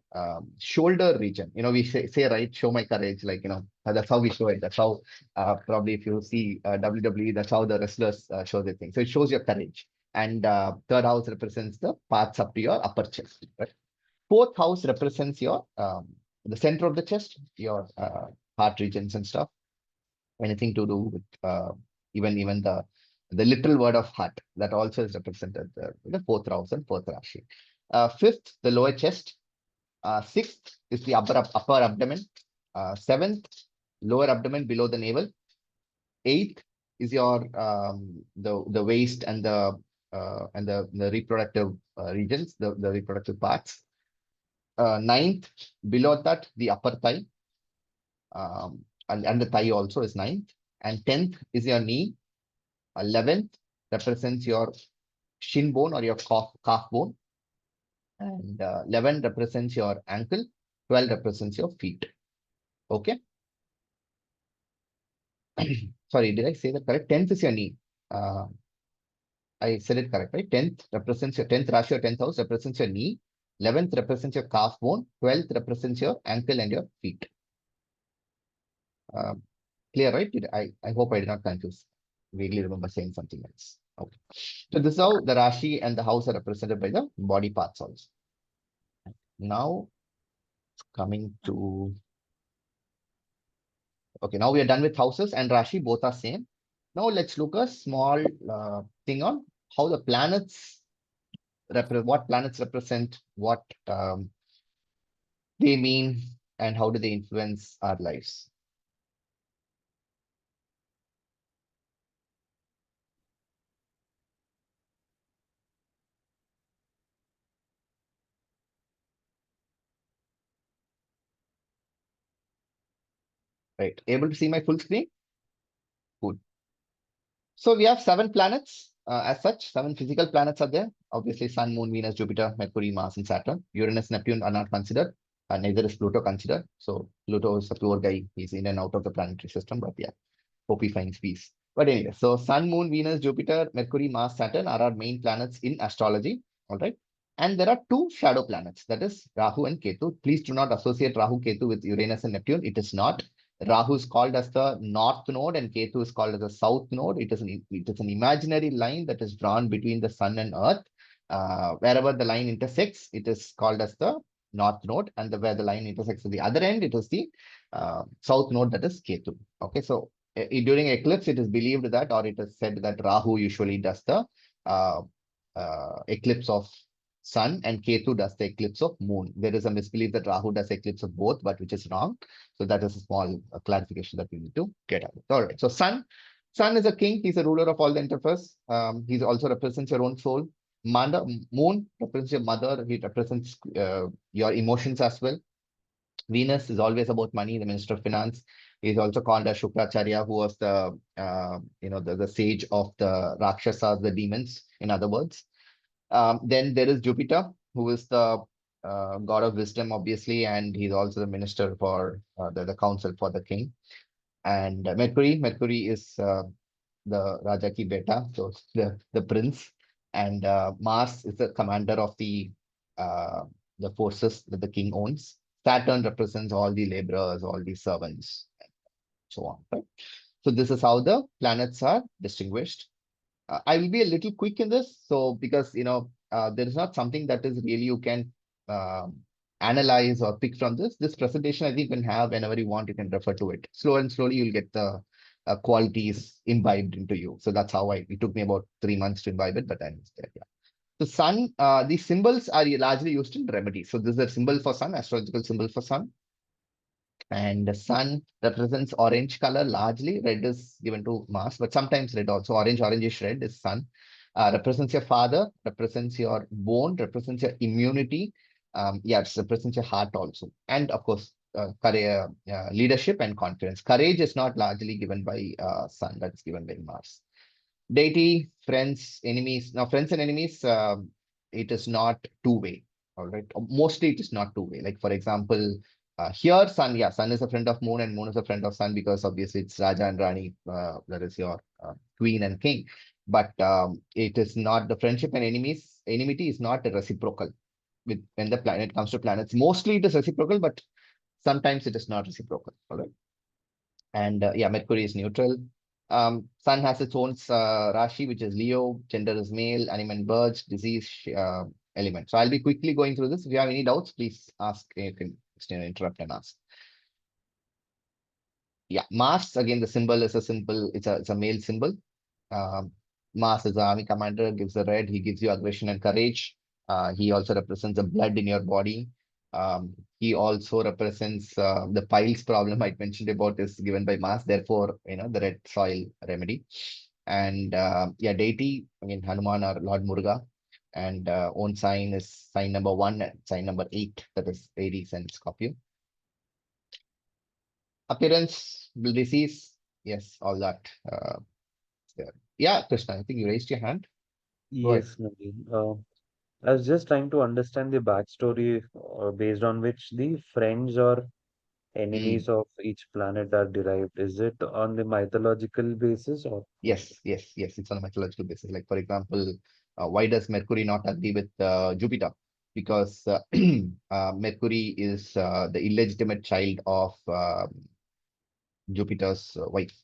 shoulder region. We say, right, show my courage. Like, that's how we show it. That's how probably if you see WWE, that's how the wrestlers show their thing. So it shows your courage. And third house represents the parts up to your upper chest. Right? Fourth house represents your the center of the chest, your heart regions and stuff. Anything to do with even the literal word of heart, that also is represented there in the fourth house and fourth Rashi. Fifth, the lower chest. Sixth is the upper abdomen. Seventh, lower abdomen below the navel. Eighth is your the waist and the reproductive regions, the reproductive parts. ninth, below that, the upper thigh. And the thigh also is ninth. And 10th is your knee. 11th represents your shin bone or your calf bone. And 11 represents your ankle. 12 represents your feet. Okay. Sorry, did I say that correct? 10th is your knee. I said it correct, right? 10th represents your 10th Rashi or 10th house represents your knee. 11th represents your calf bone. 12th represents your ankle and your feet. Clear, right? I hope I did not confuse. Vaguely remember saying something else. Okay. So this is how the Rashi and the house are represented by the body parts also. Now, coming to... Okay, now we are done with houses and Rashi, both are same. Now let's look a small thing on how the planets what planets represent, what they mean, and how do they influence our lives. Right, able to see my full screen? Good. So we have 7 planets as such. 7 physical planets are there. Obviously, Sun, Moon, Venus, Jupiter, Mercury, Mars, and Saturn. Uranus, Neptune are not considered. Neither is Pluto considered. So Pluto is a poor guy. He's in and out of the planetary system. But yeah, hope he finds peace. But anyway, so Sun, Moon, Venus, Jupiter, Mercury, Mars, Saturn are our main planets in astrology. All right. And there are 2 shadow planets. That is Rahu and Ketu. Please do not associate Rahu, Ketu with Uranus and Neptune. It is not. Rahu is called as the north node and Ketu is called as the south node. It is an imaginary line that is drawn between the sun and earth. Wherever the line intersects, it is called as the north node, and where the line intersects at the other end, it is the south node, that is Ketu. Okay, so during eclipse, it is believed that, or it is said that Rahu usually does the eclipse of sun and Ketu does the eclipse of moon. There is a misbelief that Rahu does eclipse of both, but which is wrong. So that is a small clarification that we need to get out. All right. So sun is a king. He's a ruler of all the interface. He also represents your own soul. Moon represents your mother. He represents your emotions as well. Venus is always about money, the minister of finance. He is also called as Shukracharya, who was the the sage of the Rakshasas, the demons, in other words. Then there is Jupiter, who is the god of wisdom, obviously, and he's also the minister for the council for the king. And Mercury is the Raja ki beta, so the prince. And Mars is the commander of the forces that the king owns. Saturn represents all the laborers, all the servants, and so on. Right? So this is how the planets are distinguished. I will be a little quick in this, so because there is not something that is really you can analyze or pick from this. This presentation, I think, you can have whenever you want. You can refer to it. Slowly, you'll get the qualities imbibed into you. So that's how it took me about 3 months to imbibe it, but I'm there. Yeah. So sun, these symbols are largely used in remedy. So this is a symbol for sun, astrological symbol for sun. And the sun represents orange color largely. Red is given to Mars, but sometimes red also. Orangish red is sun. Represents your father, represents your bone, represents your immunity. It represents your heart also. And of course, career, leadership and confidence. Courage is not largely given by sun, that is given by Mars. Deity, friends, enemies. Now, friends and enemies, it is not two-way. All right. Mostly it is not two-way. Like, for example, here, sun is a friend of moon and moon is a friend of sun because obviously it's Raja and Rani, that is your queen and king. But it is not the friendship and enmity is not reciprocal. When the planet comes to planets, mostly it is reciprocal, but sometimes it is not reciprocal. All right. And Mercury is neutral. Sun has its own Rashi, which is Leo. Gender is male. Animal and birds. Disease element. So I'll be quickly going through this. If you have any doubts, please ask. You can interrupt and ask. Yeah, Mars, again, the symbol is a symbol. It's a male symbol. Mars is the army commander, gives the red. He gives you aggression and courage. He also represents the blood in your body. He also represents the piles problem I mentioned about is given by Mars. Therefore, the red soil remedy. And deity, again, Hanuman or Lord Muruga. and own sign is sign number 1 and sign number 8, that is Aries and Scorpio. Appearance, disease, yes, all that. There. Yeah, Krishna, I think you raised your hand. Go ahead. Yes, Naveen. I was just trying to understand the backstory based on which the friends or enemies of each planet are derived. Is it on the mythological basis or? Yes, yes, yes. It's on a mythological basis. Like, for example, why does Mercury not agree with Jupiter? Because Mercury is the illegitimate child of Jupiter's wife.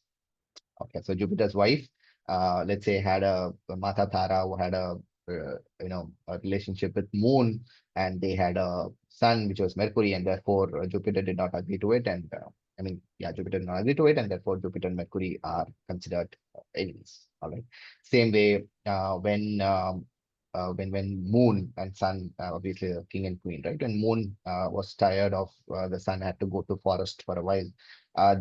Okay, so Jupiter's wife, let's say, had a Mata Tara who had a a relationship with Moon, and they had a son which was Mercury, and therefore Jupiter did not agree to it. And Jupiter did not agree to it, and therefore Jupiter and Mercury are considered enemies. All right. Same way, when Moon and Sun, obviously the king and queen, right? When Moon was tired of the Sun, had to go to forest for a while.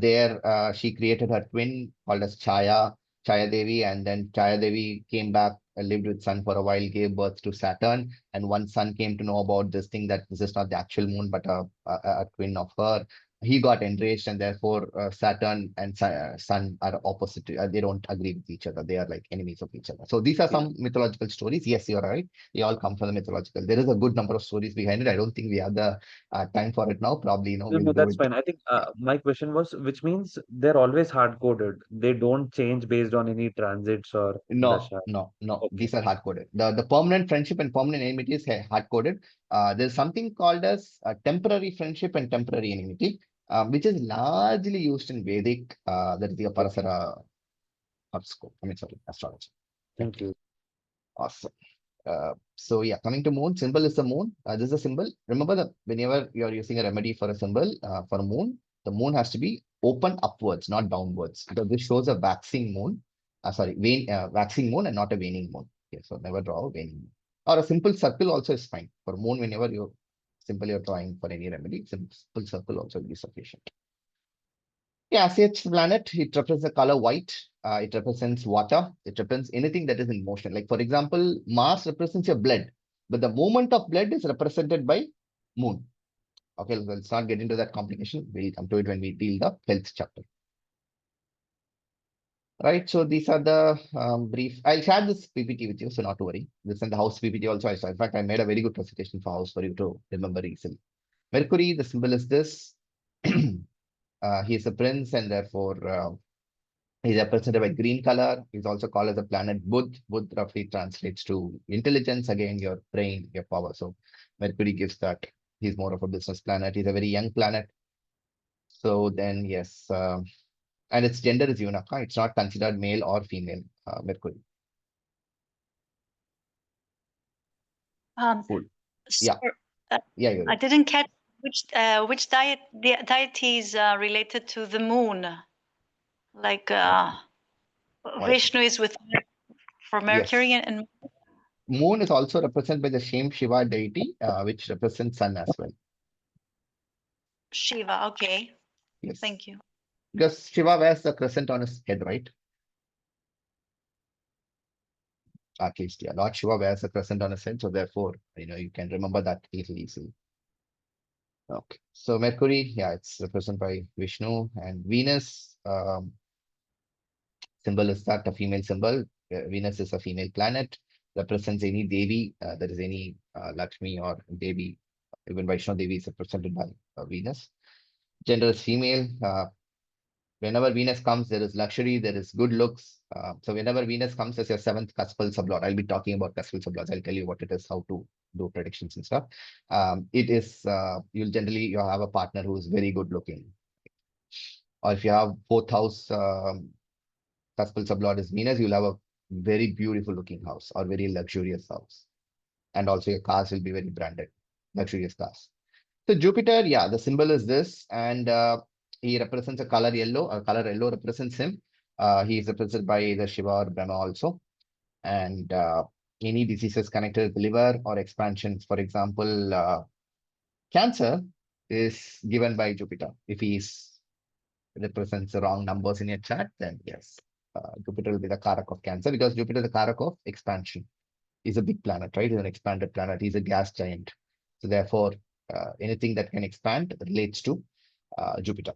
There, she created her twin called as Chaya Devi, and then Chaya Devi came back, lived with Sun for a while, gave birth to Saturn. And one Sun came to know about this thing, that this is not the actual moon, but a twin of her. He got enraged, and therefore Saturn and Sun are opposite. They don't agree with each other. They are like enemies of each other. So these are some mythological stories. Yes, you're right. They all come from the mythological. There is a good number of stories behind it. I don't think we have the time for it now. Probably, No, we'll no, do that's it. fine. I think Yeah. my question was, which means they're always hard-coded. They don't change based on any transits or No, dasha. no, no. Okay. These are hard coded. The permanent friendship and permanent enmity is hard coded. There's something called as temporary friendship and temporary enmity, which is largely used in Vedic. That is the Okay. Parasara horoscope. I mean, sorry, astrology. Yeah, Thank you. awesome. So yeah, coming to moon, symbol is the moon. This is a symbol. Remember that whenever you're using a remedy for a symbol for a moon, the moon has to be open upwards, not downwards, because this shows a waxing moon. Waxing moon and not a waning moon. Okay, so never draw a waning moon. Or a simple circle also is fine for moon. Whenever you're drawing for any remedy, simple circle also will be sufficient. Yeah, CH planet, it represents the color white. It represents water. It represents anything that is in motion. Like, for example, Mars represents your blood, but the movement of blood is represented by moon. Okay, let's not get into that complication. We'll come to it when we deal the health chapter. Right, so these are the brief. I'll share this PPT with you, so not to worry. This and the house PPT also. In fact, I made a very good presentation for house for you to remember easily. Mercury, the symbol is this. He is a prince, and therefore he's represented by green color. He's also called as the planet Budh. Budh roughly translates to intelligence, again, your brain, your power. So Mercury gives that. He's more of a business planet. He's a very young planet. So then, yes, and its gender is unicorn. It's not considered male or female, Mercury. Cool. Yeah. So, Yeah, you're I right. didn't catch which deity is related to the moon. Like Vishnu is with for Mercury Yes. and Moon is also represented by the same Shiva deity, which represents sun as well. Shiva. Okay, Yes. thank you. Because Shiva wears the crescent on his head, right? At least, yeah. Lord Shiva wears a crescent on his head, so therefore, you can remember that easily. Okay. So Mercury, yeah, it's represented by Vishnu, and Venus, symbol is that a female symbol. Venus is a female planet, represents any Devi, that is any Lakshmi or Devi. Even Vaishnav Devi is represented by Venus. Gender is female. Whenever Venus comes, there is luxury, there is good looks. So whenever Venus comes as your seventh cuspal sublord, I'll be talking about cuspal sublords. I'll tell you what it is, how to do predictions and stuff. It is, you'll have a partner who is very good looking. Or if you have fourth house cuspal sublord is Venus, you'll have a very beautiful looking house or very luxurious house. And also your cars will be very branded, luxurious cars. So Jupiter, yeah, the symbol is this, and he represents a color yellow. A color yellow represents him. He is represented by either Shiva or Brahma also. And any diseases connected with the liver or expansions, for example, cancer is given by Jupiter. If he represents the wrong numbers in your chart, then yes, Jupiter will be the karak of cancer, because Jupiter is the karak of expansion. is a big planet, right? He's an expanded planet. He's a gas giant. So therefore, anything that can expand relates to Jupiter.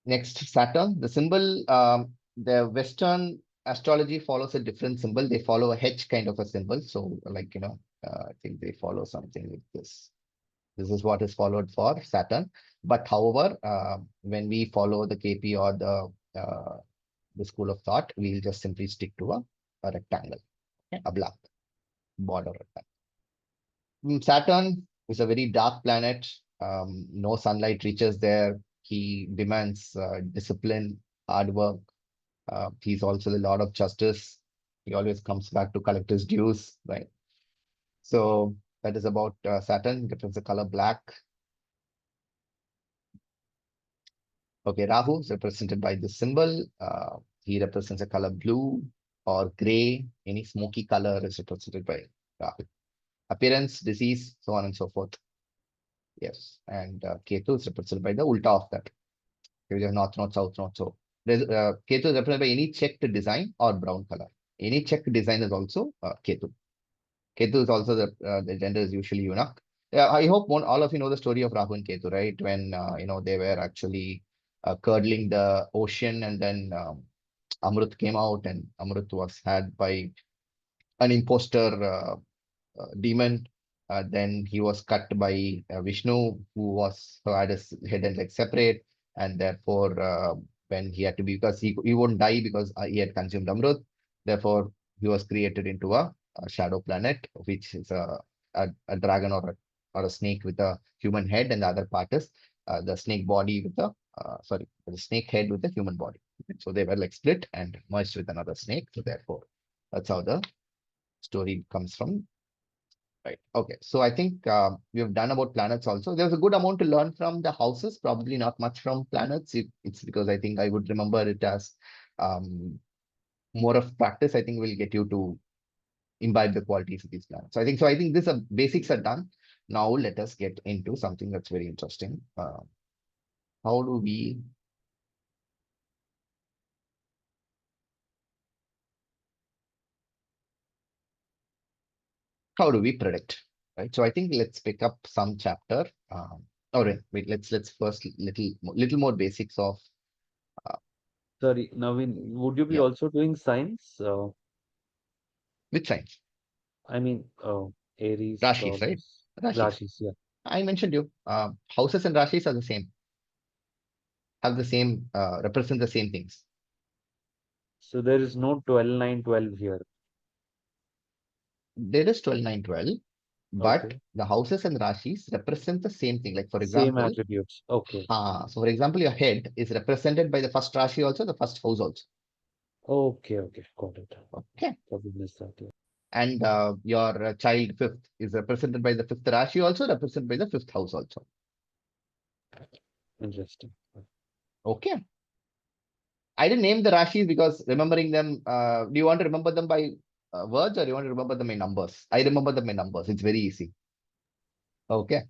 Next, Saturn. The symbol, the Western astrology follows a different symbol. They follow a H kind of a symbol. So, like, I think they follow something like this. This is what is followed for Saturn. But however, when we follow the KP or the school of thought, we'll just simply stick to a rectangle, a black border rectangle. Saturn is a very dark planet. No sunlight reaches there. He demands discipline, hard work. He's also the Lord of Justice. He always comes back to collect his dues, right? So that is about Saturn. Difference the color black. Okay, Rahu is represented by this symbol. He represents a color blue or gray. Any smoky color is represented by Rahu. Appearance, disease, so on and so forth. Yes, and Ketu is represented by the ulta of that. There is north, north, south, north, south. Ketu is represented by any checked design or brown color. Any checked design is also Ketu. Ketu is also the gender is usually eunuch. Yeah, I hope all of you know the story of Rahu and Ketu, right? When they were actually curdling the ocean, and then Amrut came out, and Amrut was had by an imposter demon. Then he was cut by Vishnu, who had his head and leg separate, and therefore when he had to be, because he wouldn't die because he had consumed Amrut, therefore he was created into a shadow planet, which is a dragon or a snake with a human head, and the other part is the snake body with the the snake head with the human body. So they were like split and merged with another snake. So therefore, that's how the story comes from. Right. Okay. So I think we have done about planets also. There's a good amount to learn from the houses, probably not much from planets. It's because I think I would remember it as more of practice. I think will get you to imbibe the qualities of these planets. So I think this basics are done. Now let us get into something that's very interesting. How do we predict, right? So I think let's pick up some chapter. All right, wait, let's first little more basics of Sorry, Naveen, would you be Yeah. also doing science? which signs? I mean, Aries, Rashis, right? Taurus, Rashis. Rashis, yeah. I mentioned you. Houses and Rashis are the same. Have the same, represent the same things. So there is no 12, 9, 12 here. There is 12, 9, 12, but Okay. the houses and Rashis represent the same thing. Like for Same example, attributes. Okay. so for example, your head is represented by the first Rashi also, the first house also. Okay, okay, got it. Okay. Probably missed that, yeah. And your child fifth is represented by the fifth Rashi also, represented by the fifth house also. Interesting. Okay. I didn't name the Rashis because remembering them, do you want to remember them by words or do you want to remember them in numbers? I remember them in numbers. It's very easy. Okay.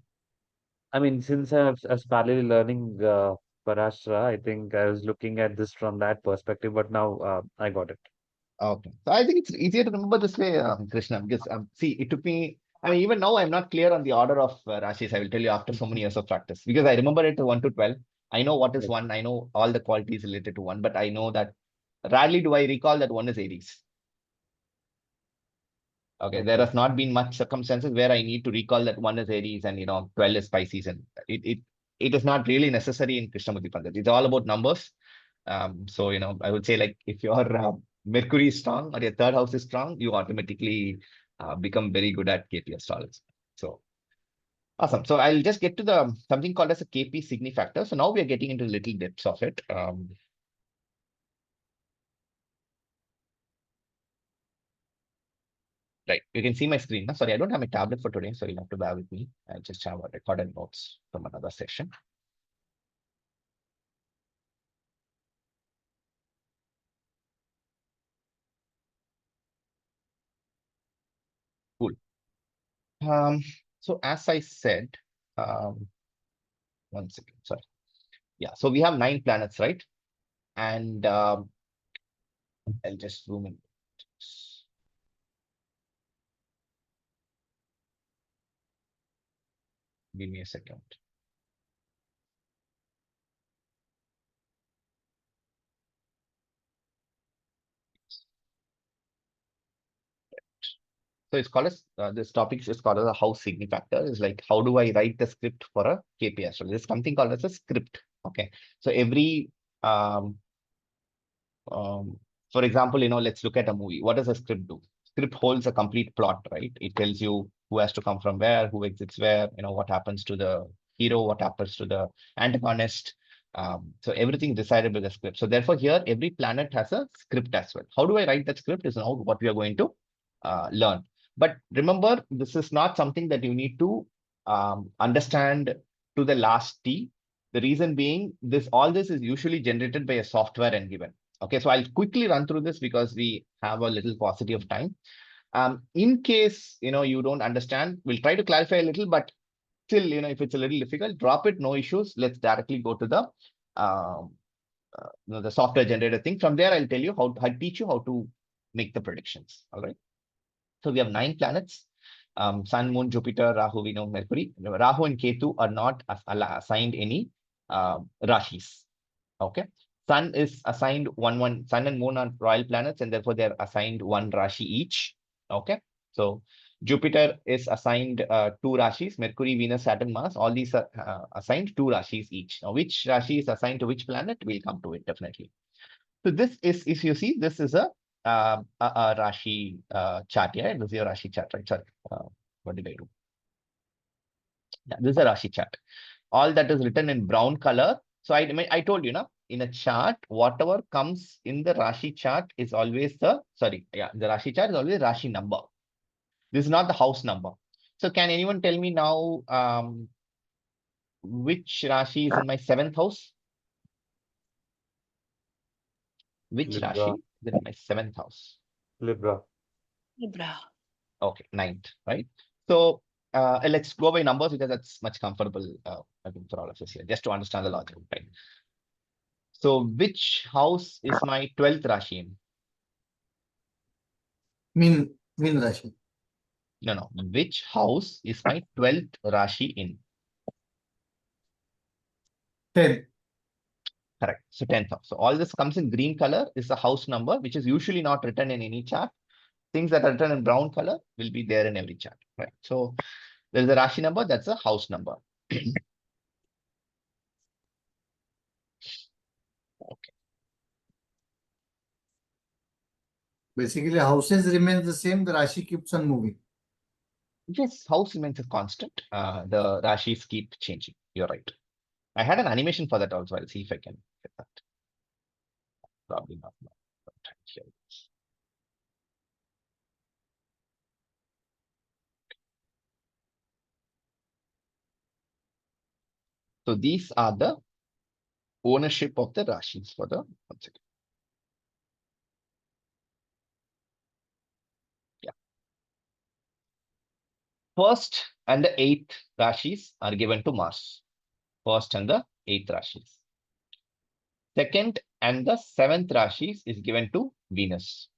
I mean, since I was parallelly learning Parasara, I think I was looking at this from that perspective, but now I got it. Okay. So I think it's easier to remember this way, Krishna, because see, it took me, I mean, even now I'm not clear on the order of Rashis. I will tell you after so many years of practice, because I remember it 1 to 12. I know what is Right. 1. I know all the qualities related to 1, but I know that rarely do I recall that 1 is Aries. Okay, there Okay. has not been much circumstances where I need to recall that 1 is Aries and 12 is Pisces, and it is not really necessary in Krishnamurti Pandit. It's all about numbers. So I would say, like, if your Mercury is strong or your third house is strong, you automatically become very good at KP astrology. So awesome. So I'll just get to the something called as a KP signifactor. So now we are getting into little depths of it. Right, you can see my screen now. Sorry, I don't have my tablet for today, so you'll have to bear with me. I just have a recorded notes from another session. Cool. So as I said, 1 second, sorry. Yeah, so we have 9 planets, right? And I'll just zoom in. Give me a second. So it's called as this topic is called as a house signifactor. Is like how do I write the script for a KPI? So there's something called as a script. Okay. So every for example, let's look at a movie. What does a script do? Script holds a complete plot, right? It tells you who has to come from where, who exits where, what happens to the hero, what happens to the antagonist. So everything decided by the script. So therefore, here every planet has a script as well. How do I write that script is now what we are going to learn. But remember, this is not something that you need to understand to the last T. The reason being, all this is usually generated by a software and given. Okay, so I'll quickly run through this because we have a little paucity of time. In case you don't understand, we'll try to clarify a little, but still, if it's a little difficult, drop it, no issues. Let's directly go to the software generated thing. From there, I'll tell you I'll teach you how to make the predictions. All right. So we have 9 planets. Sun, Moon, Jupiter, Rahu, we know Mercury. Rahu and Ketu are not assigned any Rashis. Okay. Sun is assigned Sun and Moon are royal planets, and therefore they're assigned 1 Rashi each. Okay. So Jupiter is assigned 2 Rashis, Mercury, Venus, Saturn, Mars. All these are assigned 2 Rashis each. Now, which Rashi is assigned to which planet? We'll come to it definitely. So this is, if you see, this is a Rashi chart. Yeah, this is your Rashi chart, right? Sorry. What did I do? Yeah, this is a Rashi chart. All that is written in brown color. So I told you, in a chart, whatever comes in the Rashi chart is always the Rashi chart is always Rashi number. This is not the house number. So can anyone tell me now which Rashi is in my 7th house? Which Libra. Rashi is in my 7th house? Libra. Libra. Okay, 9th, right? So let's go by numbers because that's much comfortable, I think, for all of us here, just to understand the logic, right? So which house is my 12th Rashi in? Mean Rashi. No. Which house is my 12th Rashi in? 10. Correct. So 10th house. So all this comes in green color is the house number, which is usually not written in any chart. Things that are written in brown color will be there in every chart, right? So there is a Rashi number, that's a house number. Okay. Basically, houses remain the same. The Rashi keeps on moving. Yes, house remains a constant. The Rashis keep changing. You're right. I had an animation for that also. I'll see if I can get that. Probably not. Here it is. So these are the ownership of the Rashis for the 1 second. Yeah. 1st and the 8th Rashis are given to Mars. 1st and the 8th Rashis. 2nd and the 7th Rashis is given to Venus.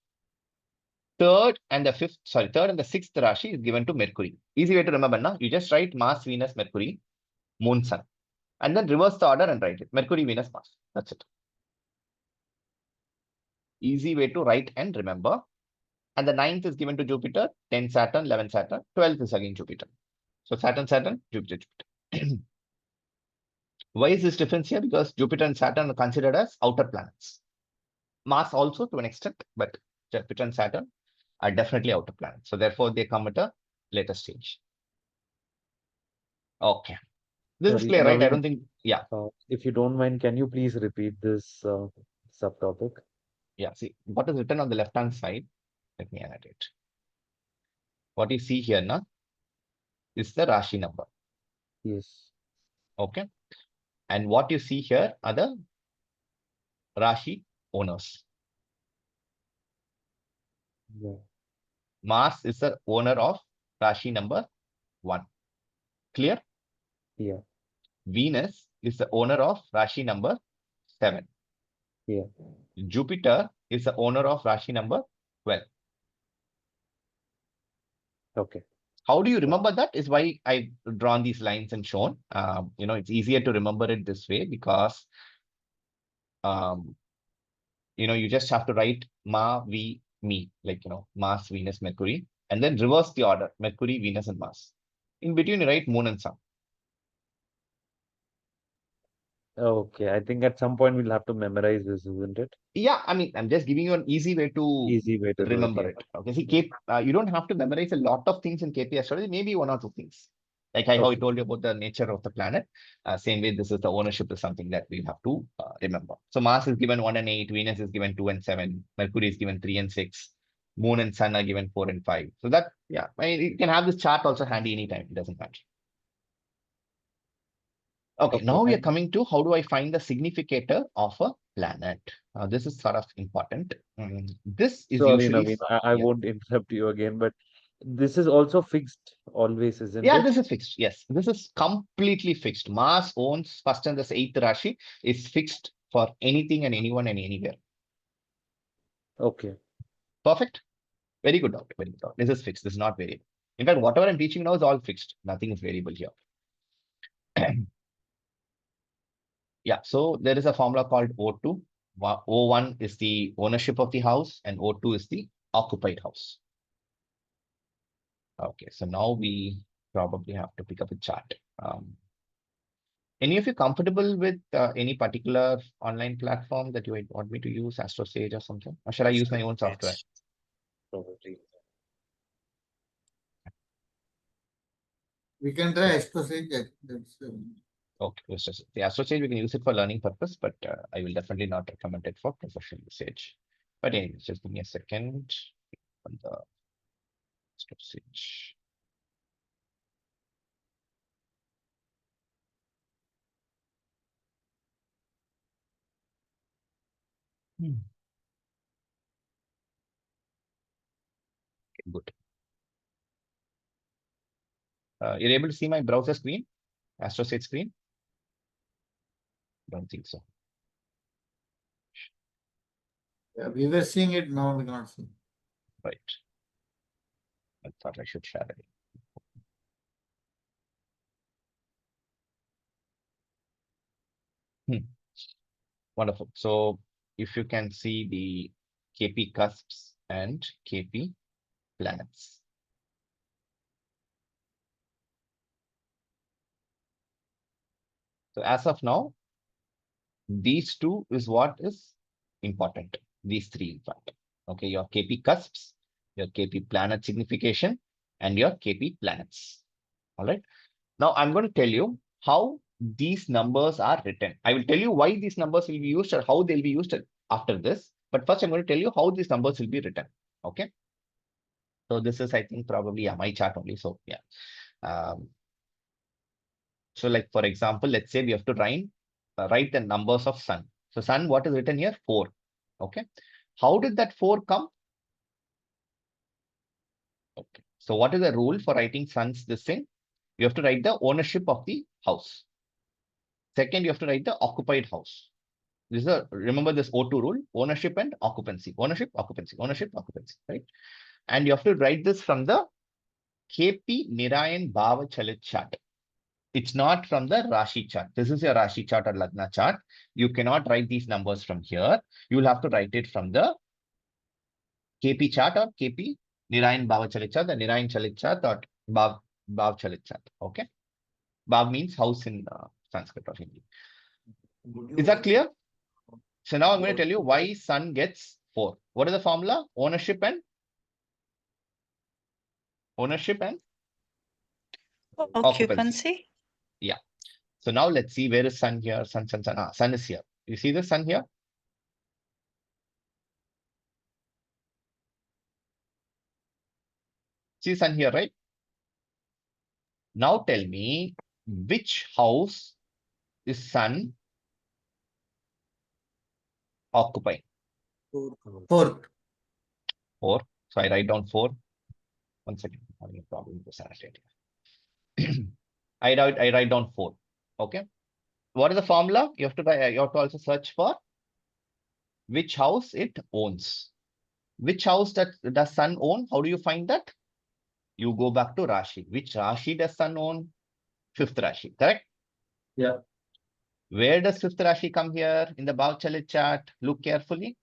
3rd and the 6th Rashi is given to Mercury. Easy way to remember, now you just write Mars, Venus, Mercury, Moon, Sun, and then reverse the order and write it. Mercury, Venus, Mars. That's it. Easy way to write and remember. And the 9th is given to Jupiter, 10 Saturn, 11 Saturn, 12th is again Jupiter. So Saturn, Jupiter, Jupiter. Why is this difference here? Because Jupiter and Saturn are considered as outer planets. Mars also to an extent, but Jupiter and Saturn are definitely outer planets. So therefore, they come at a later stage. Okay. This is clear, right? I don't think, yeah. If you don't mind, can you please repeat this subtopic? Yeah, see, what is written on the left-hand side, let me annotate. What you see here now is the Rashi number. Yes. Okay. And what you see here are the Rashi owners. Yeah. Mars is the owner of Rashi number 1. Clear? Yeah. Venus is the owner of Rashi number 7. Yeah. Jupiter is the owner of Rashi number 12. Okay. How do you remember that is why I've drawn these lines and shown. It's easier to remember it this way because, you just have to write Ma, V, Me, like, Mars, Venus, Mercury, and then reverse the order, Mercury, Venus, and Mars. In between, you write Moon and Sun. Okay. I think at some point we'll have to memorize this, isn't it? Yeah, I mean, I'm just giving you an easy way to Easy way to do it. remember Yeah. it. Okay, see, you don't have to memorize a lot of things in KP astrology, maybe one or two things. Like how I Okay. told you about the nature of the planet. Same way, this is the ownership is something that we have to remember. So Mars is given 1 and 8, Venus is given 2 and 7, Mercury is given 3 and 6, Moon and Sun are given 4 and 5. So that, yeah, I mean, you can have this chart also handy anytime. It doesn't matter. Okay, now we are coming to how do I find the significator of a planet? This is sort of important. This is Sorry, usually Naveen, I yeah. won't interrupt you again, but this is also fixed always, isn't Yeah, it? this is fixed. Yes, this is completely fixed. Mars owns first and the eighth Rashi is fixed for anything and anyone and anywhere. Okay. Perfect. Very good doubt. Very good doubt. This is fixed. This is not variable. In fact, whatever I'm teaching now is all fixed. Nothing is variable here. Yeah, so there is a formula called O2. O1 is the ownership of the house and O2 is the occupied house. Okay, so now we probably have to pick up a chart. Any of you comfortable with any particular online platform that you might want me to use, AstroSage or something? Or should I use my own software? Probably. We can try Astrosage. Okay, the AstroSage, we can use it for learning purpose, but I will definitely not recommend it for professional usage. But anyways, just give me a second on the AstroSage. Okay, good. You're able to see my browser screen, AstroSage screen? Don't think so. Yeah, we were seeing it, now we cannot see. Right. I thought I should share it. Wonderful. So if you can see the KP cusps and KP planets. So as of now, these two is what is important. These three, in fact. Okay, your KP cusps, your KP planet signification, and your KP planets. All right. Now I'm going to tell you how these numbers are written. I will tell you why these numbers will be used or how they'll be used after this. But first, I'm going to tell you how these numbers will be written. Okay. So this is, I think, probably my chart only. So yeah. So like, for example, let's say we have to write the numbers of sun. So sun, what is written here? 4. Okay. How did that 4 come? Okay. So what is the rule for writing sun's this thing? You have to write the ownership of the house. Second, you have to write the occupied house. This is remember this O2 rule, ownership and occupancy, ownership, occupancy, right? And you have to write this from the KP Nirayan Bhava Chalit chart. It's not from the Rashi chart. This is your Rashi chart or Lagna chart. You cannot write these numbers from here. You will have to write it from the KP chart or KP Nirayan Bhava Chalit chart, the Nirayan Chalit chart or Bhav Chalit chart. Okay. Bhav means house in Sanskrit or Hindi. Is that clear? So now I'm going to tell you why sun gets 4. What is the formula? Ownership and occupancy. Yeah. So now let's see where is sun here. Sun. Sun is here. You see the sun here? See sun here, right? Now tell me which house is sun occupying? 4th. 4. So I write down 4. 1 second. I'm having a problem with the sanitary. I write down 4. Okay. What is the formula? You have to also search for which house it owns. Which house does Sun own? How do you find that? You go back to Rashi. Which Rashi does Sun own? Fifth Rashi, correct? Yeah. Where does fifth Rashi come here in the Bhavchalit chart? Look carefully.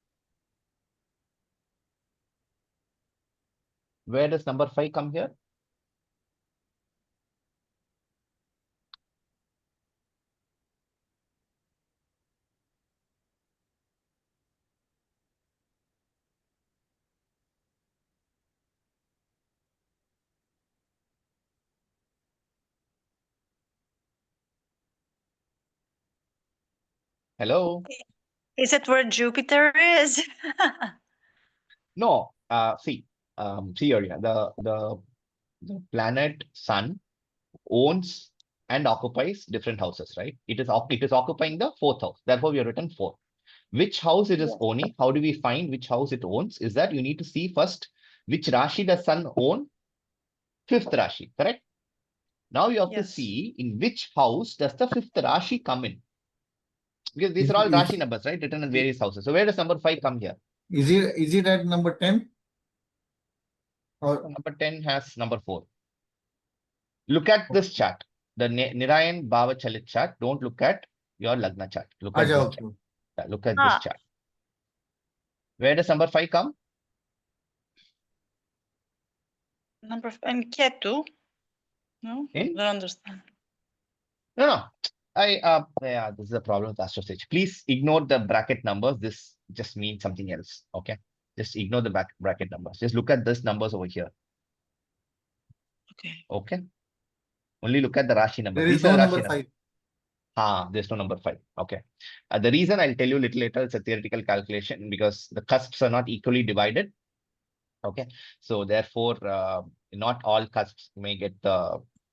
Where does number 5 come here? Hello? Is it where Jupiter is? No. See here, the planet Sun owns and occupies different houses, right? It is occupying the fourth house. Therefore, we have written 4. Which house it is Yeah. owning? How do we find which house it owns? Is that you need to see first which Rashi does Sun own? Fifth Rashi, correct? Now you have to Yes. see in which house does the fifth Rashi come in. Because these Is- are all is- Rashi numbers, right? Written in various houses. So where does number 5 come here? Is it at number 10? Or Number 10 has number 4. Look at this chart. The Nirayan Bhava Chalit chart. Don't look at your Lagna chart. Look at Acha, this okay. chart. Yeah, look at this Ah, chart. Where does number 5 come? and Ketu? No, In? don't understand. No. Yeah, this is a problem with Astrology. Please ignore the bracket numbers. This just means something else. Okay. Just ignore the bracket numbers. Just look at this numbers over here. Okay. Okay. Only look at the Rashi numbers. There is These are no Rashi number numbers. 5. There's no number 5. Okay. The reason I'll tell you a little later, it's a theoretical calculation because the cusps are not equally divided. Okay. So therefore, not all cusps may get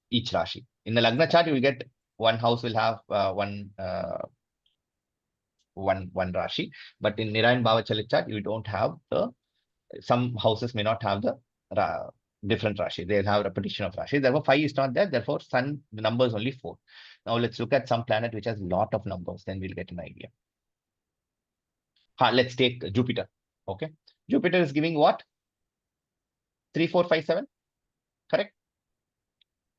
each Rashi. In the Lagna chart, you will get one house will have one Rashi, but in Nirayan Bhava Chalit chart, you don't have some houses may not have the different Rashi. They'll have repetition of Rashi. Therefore, 5 is not there. Therefore, Sun, the number is only 4. Now let's look at some planet which has a lot of numbers. Then we'll get an idea. Let's take Jupiter. Okay. Jupiter is giving what? 3, 4, 5, 7. Correct.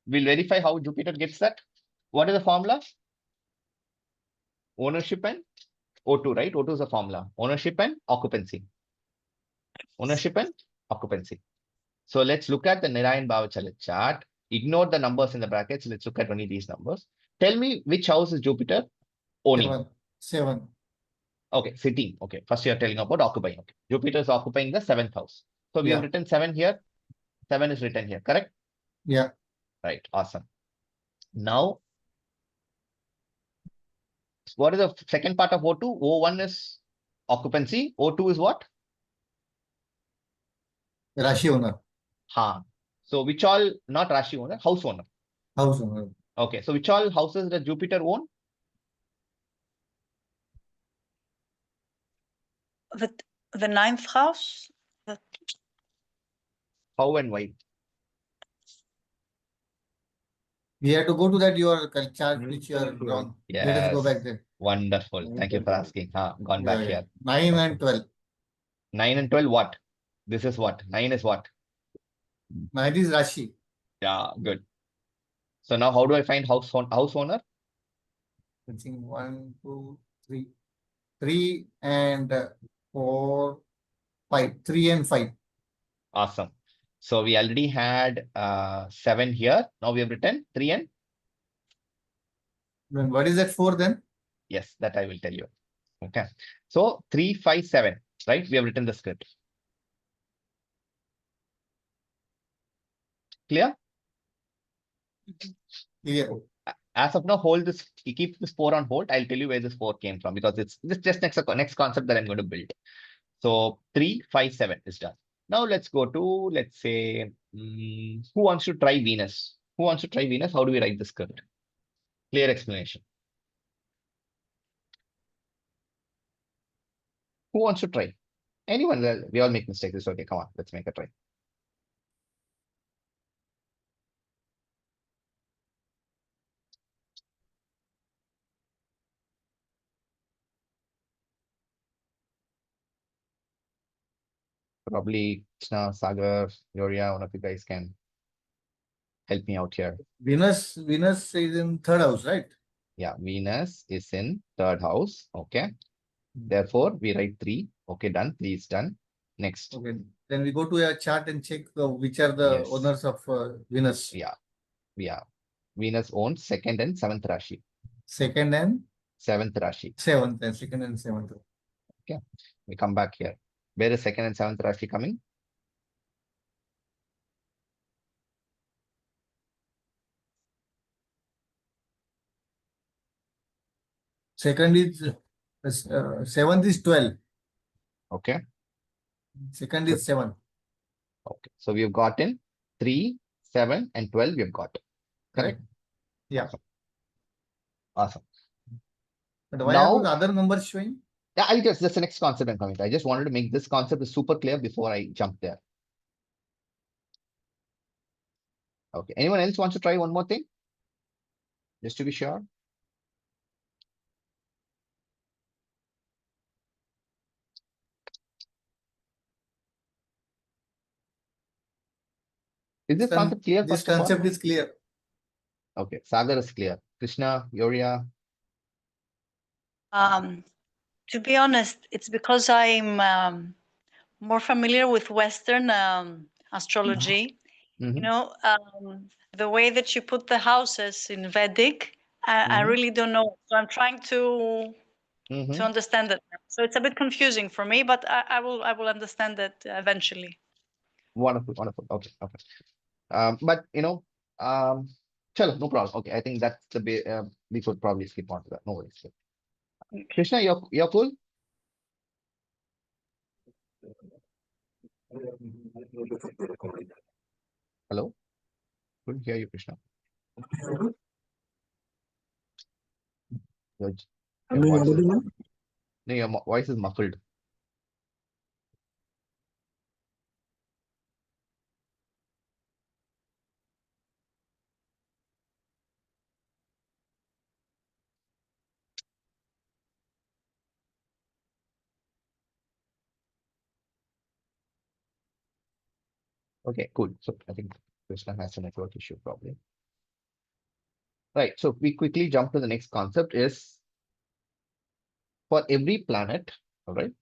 We'll verify how Jupiter gets that. What is the formula? Ownership and O2, right? O2 is the formula. Ownership and occupancy. Ownership and occupancy. So let's look at the Narayan Bhavachalit chart. Ignore the numbers in the brackets. Let's look at only these numbers. Tell me which house is Jupiter owning. 7. 7. Okay, sitting. Okay, first you're telling about occupying. Okay. Jupiter is occupying the 7th house. So we have Yeah. written 7 here. 7 is written here, correct? Yeah. Right, awesome. Now, what is the second part of O2? O1 is occupancy. O2 is what? Rashi owner. So which all, not Rashi owner, house owner. House owner. Okay, so which all houses does Jupiter own? The ninth house? How and why? We have to go to that your chart which you are drawn. Let us go back Yes, there. wonderful. Thank you for asking. Gone back Yeah, yeah. here. 9 Okay. and 12. 9 and 12, what? This is what? 9 is what? 9 is Rashi. Yeah, good. So now how do I find house owner? I think 1, 2, 3. 3 and 4, 5. 3 and 5. Awesome. So we already had 7 here. Now we have written 3 and Then what is that 4 then? yes, that I will tell you. Okay. So 3, 5, 7, right? We have written the script. Clear? Yeah. As of now, hold this, keep this 4 on hold. I'll tell you where this 4 came from because it's just next concept that I'm going to build. So 3, 5, 7 is done. Now let's go to, let's say, who wants to try Venus? Who wants to try Venus? How do we write the script? Clear explanation. Who wants to try? Anyone? We all make mistakes. It's okay. Come on, let's make a try. Probably Krishna, Sagar, Gloria, one of you guys can help me out here. Venus is in third house, right? Yeah, Venus is in third house. Okay. Therefore, we write 3. Okay, done. 3 is done. Next. Okay. Then we go to a chart and check which are the Yes. owners of Venus. Yeah. Venus owns 2nd and 7th Rashi. Second and 7th Rashi. seventh, and second and seventh. Okay. We come back here. Where is 2nd and 7th Rashi coming? Second is seventh is 12. Okay. Second is 7. Okay. So we have gotten 3, 7, and 12 we have got. Correct? Yeah. Awesome. But why Now- are the other numbers showing? Yeah, that's the next concept I'm coming to. I just wanted to make this concept super clear before I jump there. Okay. Anyone else wants to try one more thing? Just to be sure. Is this concept clear? This first of all? concept is clear. Okay. Sagar is clear. Krishna, Yoria. To be honest, it's because I'm more familiar with Western astrology. Mhm. You know, the way that you put the houses in Vedic, I Mhm. really don't know. So I'm trying to Mhm. understand that. So it's a bit confusing for me, but I will understand that eventually. Wonderful, wonderful. Okay, okay. But chalo, no problem. Okay, I think that's the we could probably skip on to that. No worries. Krishna, you're cool? Hello? Couldn't hear you, Krishna. Your, your voice is muffled. Okay, cool. So I think Krishna has a network issue probably. Right. So we quickly jump to the next concept is for every planet. All right.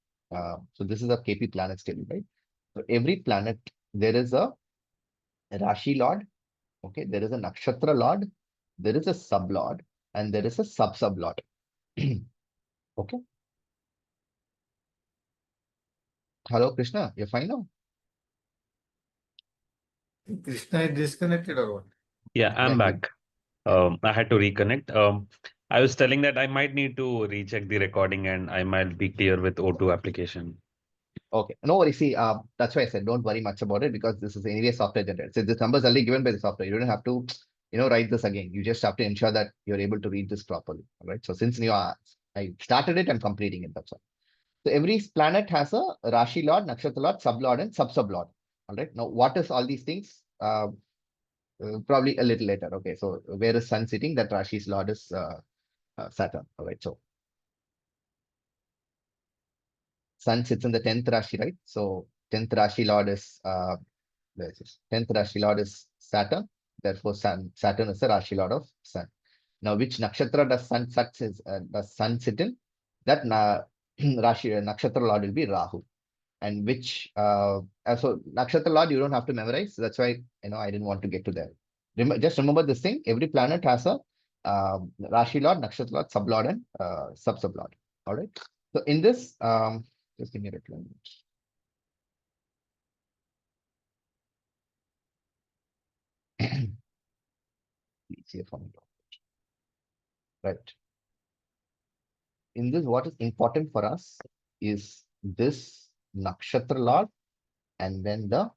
So this is a KP planets table, right? So every planet there is a Rashi Lord. Okay, there is a Nakshatra Lord, there is a Sublord, and there is a Sub-Sublord. Okay. Hello, Krishna. You're fine now? Krishna is disconnected or what? Yeah, I'm Yeah, back. I had to reconnect. I was telling that I might need to recheck the recording and I might be clear with O2 application. Okay. No worries. See, that's why I said don't worry much about it because this is anyway software generated. So this number is already given by the software. You don't have to, write this again. You just have to ensure that you're able to read this properly. All right. So since I started it, I'm completing it. That's all. So every planet has a Rashi Lord, Nakshatra Lord, Sublord, and Sub-Sublord. All right. Now, what is all these things? Probably a little later. Okay. So where is Sun sitting? That Rashi's Lord is Saturn. All right. So Sun sits in the 10th Rashi, right? So 10th Rashi Lord is 10th Rashi Lord is Saturn. Therefore, Saturn is the Rashi Lord of Sun. Now, which nakshatra does Sun sit in? That Rashi nakshatra Lord will be Rahu. And which so nakshatra Lord you don't have to memorize. So that's why I didn't want to get to there. Just remember this thing. Every planet has a Rashi Lord, nakshatra Lord, Sublord, and Sub-Sublord. All right. So in this, just give me a minute. Easier for me. Right. In this, what is important for us is this nakshatra Lord and then the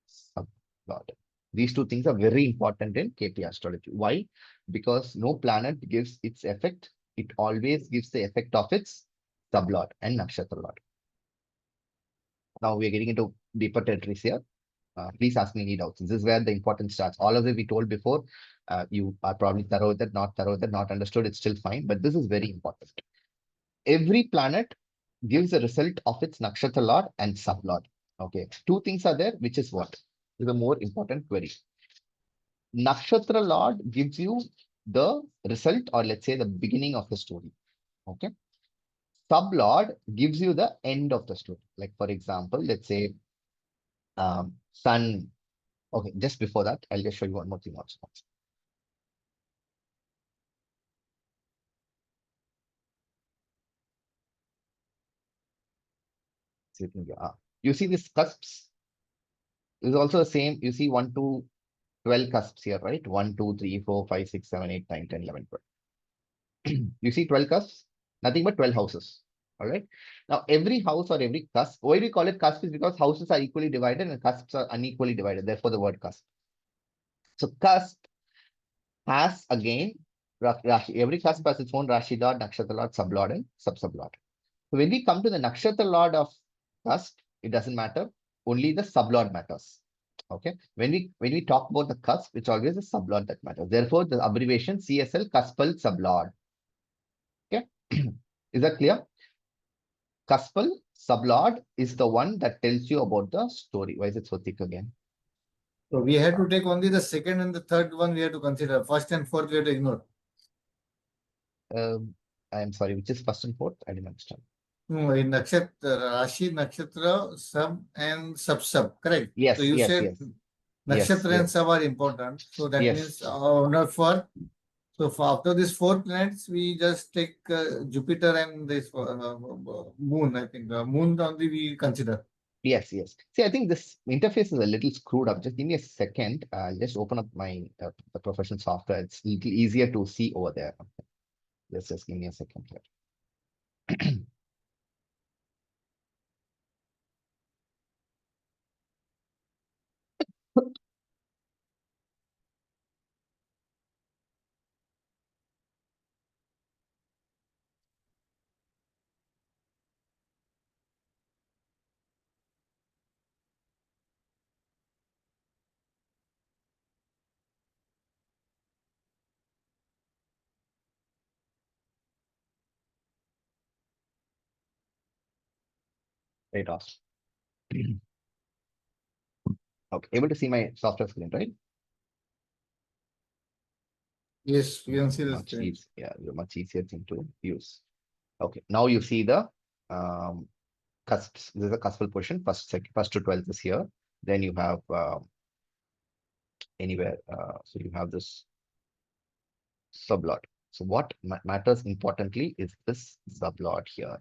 Sub-Lord. These two things are very important in KP astrology. Why? Because no planet gives its effect. It always gives the effect of its Sublord and nakshatra Lord. Now we are getting into deeper territories here. Please ask me any doubts. This is where the importance starts. All of it we told before, you are probably thorough with it, not thorough with it, not understood, it's still fine. But this is very important. Every planet gives a result of its nakshatra Lord and Sublord. Okay, two things are there, which is what? Is a more important query. Nakshatra Lord gives you the result, or let's say the beginning of the story. Okay. Sublord gives you the end of the story. Like, for example, let's say Sun. Okay, just before that, I'll just show you one more thing also. You see these cusps is also the same. You see 1 to 12 cusps here, right? 1, 2, 3, 4, 5, 6, 7, 8, 9, 10, 11, 12. You see 12 cusps, nothing but 12 houses. All right. Now, every house or every cusp, why we call it cusp is because houses are equally divided and cusps are unequally divided. Therefore, the word cusp. So, cusp has again, Rashi, every cusp has its own Rashi Lord, Nakshatra Lord, Sublord, and Sub-Sublord. So when we come to the Nakshatra Lord of cusp, it doesn't matter. Only the Sublord matters. Okay. When we talk about the cusp, it's always the Sublord that matters. Therefore, the abbreviation CSL Cuspal Sublord. Okay. Is that clear? Cuspal Sublord is the one that tells you about the story. Why is it so thick again? So we have to take only the second and the third one we have to consider. First and fourth we have to ignore. I'm sorry, which is first and fourth? I didn't understand. No, in Nakshatra, Rashi, Nakshatra, Sub and Sub, correct? Yes, So you yes, said yes. Nakshatra Yes, and Sub are important. So that yes. means not for. So for after these 4 planets, we just take Jupiter and this Moon. I think Moon only we consider. Yes, yes. See, I think this interface is a little screwed up. Just give me a second. I'll just open up my the professional software. It's a little easier to see over there. Just give me a second here. Right off. Okay, able to see my software screen, right? Yes, we can see this. Much easier, yeah, much easier thing to use. Okay, now you see the cusps. This is a cuspal portion. First to 12th is here. Then you have anywhere. So you have this sublot. So what matters importantly is this sublot here.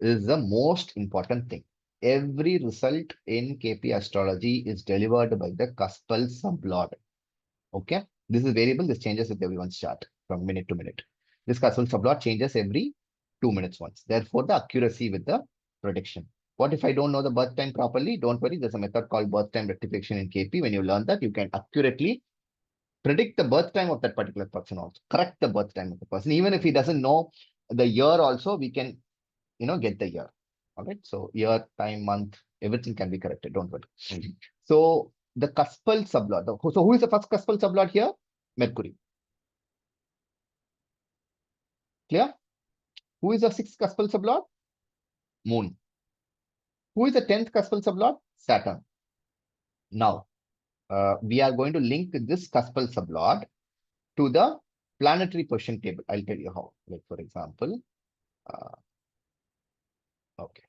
Is the most important thing. Every result in KP astrology is delivered by the cuspal sublot. Okay, this is variable. This changes with everyone's chart from minute to minute. This cuspal sublot changes every 2 minutes once. Therefore, the accuracy with the prediction. What if I don't know the birth time properly? Don't worry. There's a method called birth time rectification in KP. When you learn that, you can accurately predict the birth time of that particular person also. Correct the birth time of the person. Even if he doesn't know the year also, we can, get the year. All right. So year, time, month, everything can be corrected. Don't worry. So the cuspal sublot. So who is the first cuspal sublot here? Mercury. Clear? Who is the sixth cuspal sublot? Moon. Who is the 10th cuspal sublot? Saturn. Now, we are going to link this cuspal sublot to the planetary position table. I'll tell you how. Like, for example, okay.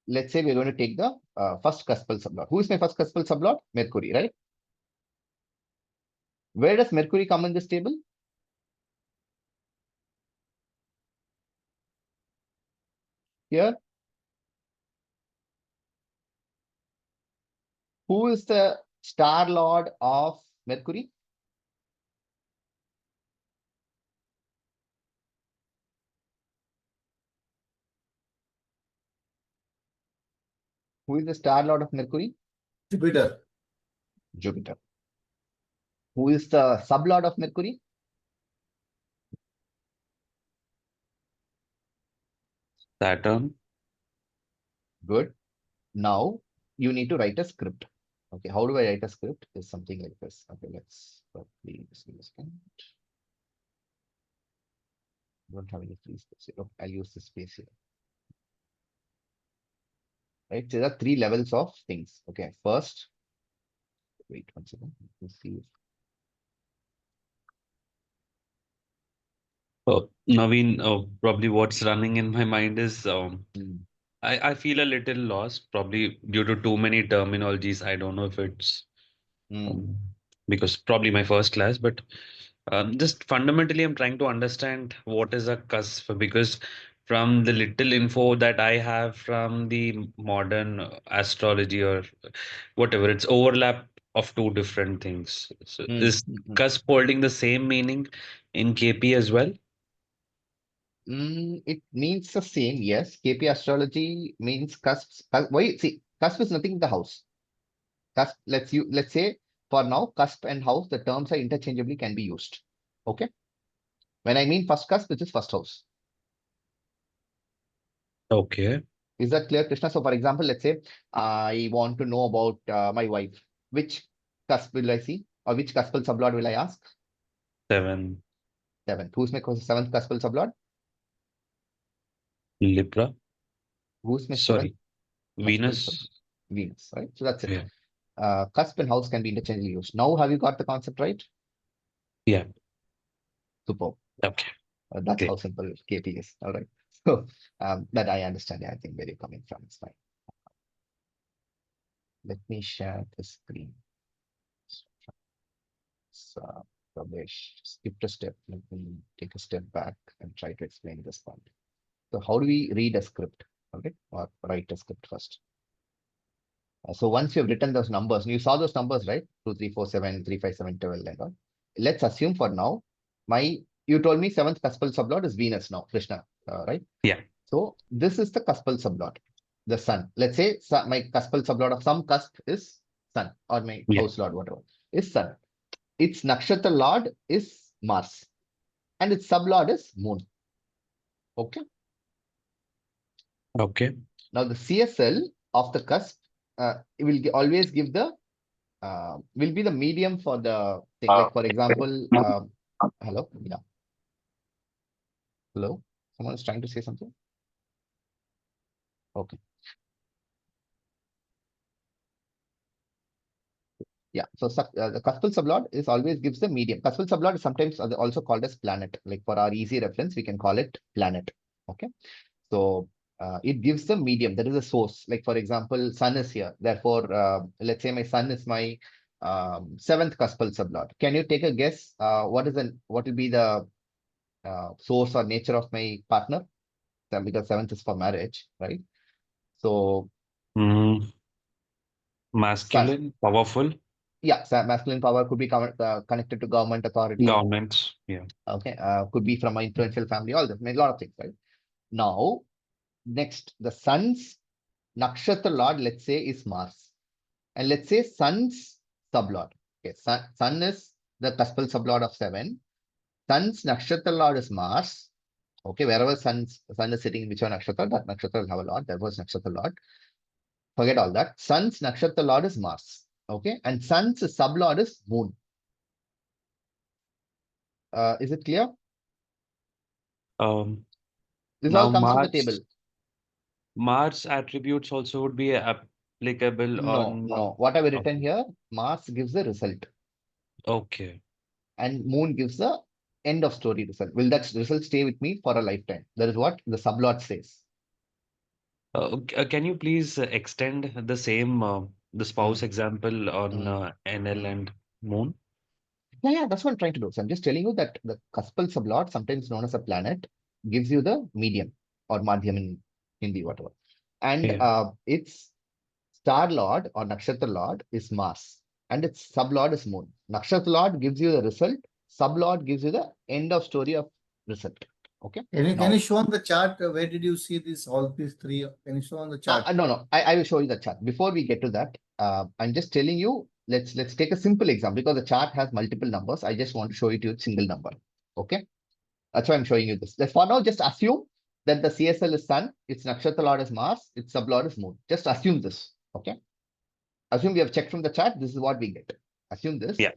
Let's say we're going to take the first cuspal sublot. Who is my first cuspal sublot? Mercury, right? Where does Mercury come in this table? Here. Who is the star lord of Mercury? Who is the star lord of Mercury? Jupiter. Jupiter. Who is the sublord of Mercury? Saturn. Good. Now you need to write a script. Okay, how do I write a script? Is something like this. Okay, let's please give a second. don't have any free space here. Okay, I'll use this space here. Right, so there are 3 levels of things. Okay, first, wait 1 second. Let's see. Naveen, probably what's running in my mind is Hmm. I feel a little lost, probably due to too many terminologies. I don't know if it's Hmm. because probably my first class, but just fundamentally, I'm trying to understand what is a cusp because from the little info that I have from the modern astrology or whatever, it's overlap of two different things. So Hmm. is cusp holding the same meaning in KP as well? It means the same, yes. KP astrology means cusps. Why? See, cusp is nothing in the house. Cusp, let's say for now, cusp and house, the terms are interchangeably can be used. Okay. When I mean first cusp, which is first house. Okay. Is that clear, Krishna? So, for example, let's say I want to know about my wife. Which cusp will I see? Or which cuspal sublord will I ask? 7. 7th. Who's my 7th cuspal sublord? Libra. Who's my 7th Sorry. cuspal sublord? Venus. Venus, right? So that's it. Yeah. Cusp and house can be interchangeably used. Now, have you got the concept right? Yeah. Superb. Okay. That's how Great. simple KP is. All right. So that I understand. I think where you're coming from. It's fine. Let me share the screen. So, Ramesh skipped a step. Let me take a step back and try to explain this part. So how do we read a script? Okay, or write a script first. So once you've written those numbers, you saw those numbers, right? 2, 3, 4, 7, 3, 5, 7, 12, and all. Let's assume for now, you told me 7th cuspal sublord is Venus now, Krishna, right? Yeah. So this is the cuspal sublord, the sun. Let's say my cuspal sublord of some cusp is sun, or my Yeah. house lord, whatever, is sun. Its nakshatra lord is Mars, and its sublord is moon. Okay. Okay. Now the CSL of the cusp always give the will be the medium for the thing. Like for example, hello, yeah, hello. Someone is trying to say something. Okay. Yeah, so the cuspal sublord is always gives the medium. Cuspal sublord is sometimes also called as planet. Like for our easy reference, we can call it planet. Okay, so it gives the medium. That is a source. Like for example, sun is here. Therefore, let's say my sun is my 7th cuspal sublord. Can you take a guess? What will be the source or nature of my partner? Because 7th is for marriage, right? So Mm, sun. masculine, powerful, Yeah, masculine power could be connected to government authority. government. Yeah. Okay, could be from an influential family, all that, a lot of things, right? Now, next, the sun's nakshatra lord, let's say, is Mars. And let's say sun's sublord. Okay, sun is the cuspal sublord of 7. Sun's nakshatra lord is Mars. Okay, wherever sun is sitting in whichever nakshatra, that nakshatra will have a lord. That was nakshatra lord. Forget all that. Sun's nakshatra lord is Mars. Okay, and sun's sublord is Moon. Is it clear? Um, This all now comes from the table. Mars attributes also would be applicable No, on. no. What have we written Okay. here? Mars gives the result, Okay. and Moon gives the end of story result. Will that result stay with me for a lifetime? That is what the sublord says. Can you please extend the same the spouse Mm, example on mm, NL mm. and Moon? Yeah, that's what I'm trying to do. So I'm just telling you that the cuspal sublord, sometimes known as a planet, gives you the medium or madhyam in Hindi, whatever. And Yeah. its star lord or nakshatra lord is Mars, and its sublord is Moon. Nakshatra lord gives you the result. Sublord gives you the end of story of result. Okay. Can you Now, show on the chart where did you see this all these three? Can you show on the chart? no. I will show you the chart. Before we get to that, I'm just telling you. Let's take a simple example because the chart has multiple numbers. I just want to show you to a single number. Okay. That's why I'm showing you this. For now, just assume that the CSL is Sun, its nakshatra lord is Mars, its sublord is Moon. Just assume this. Okay. Assume we have checked from the chart. This is what we get. Assume this. Yeah.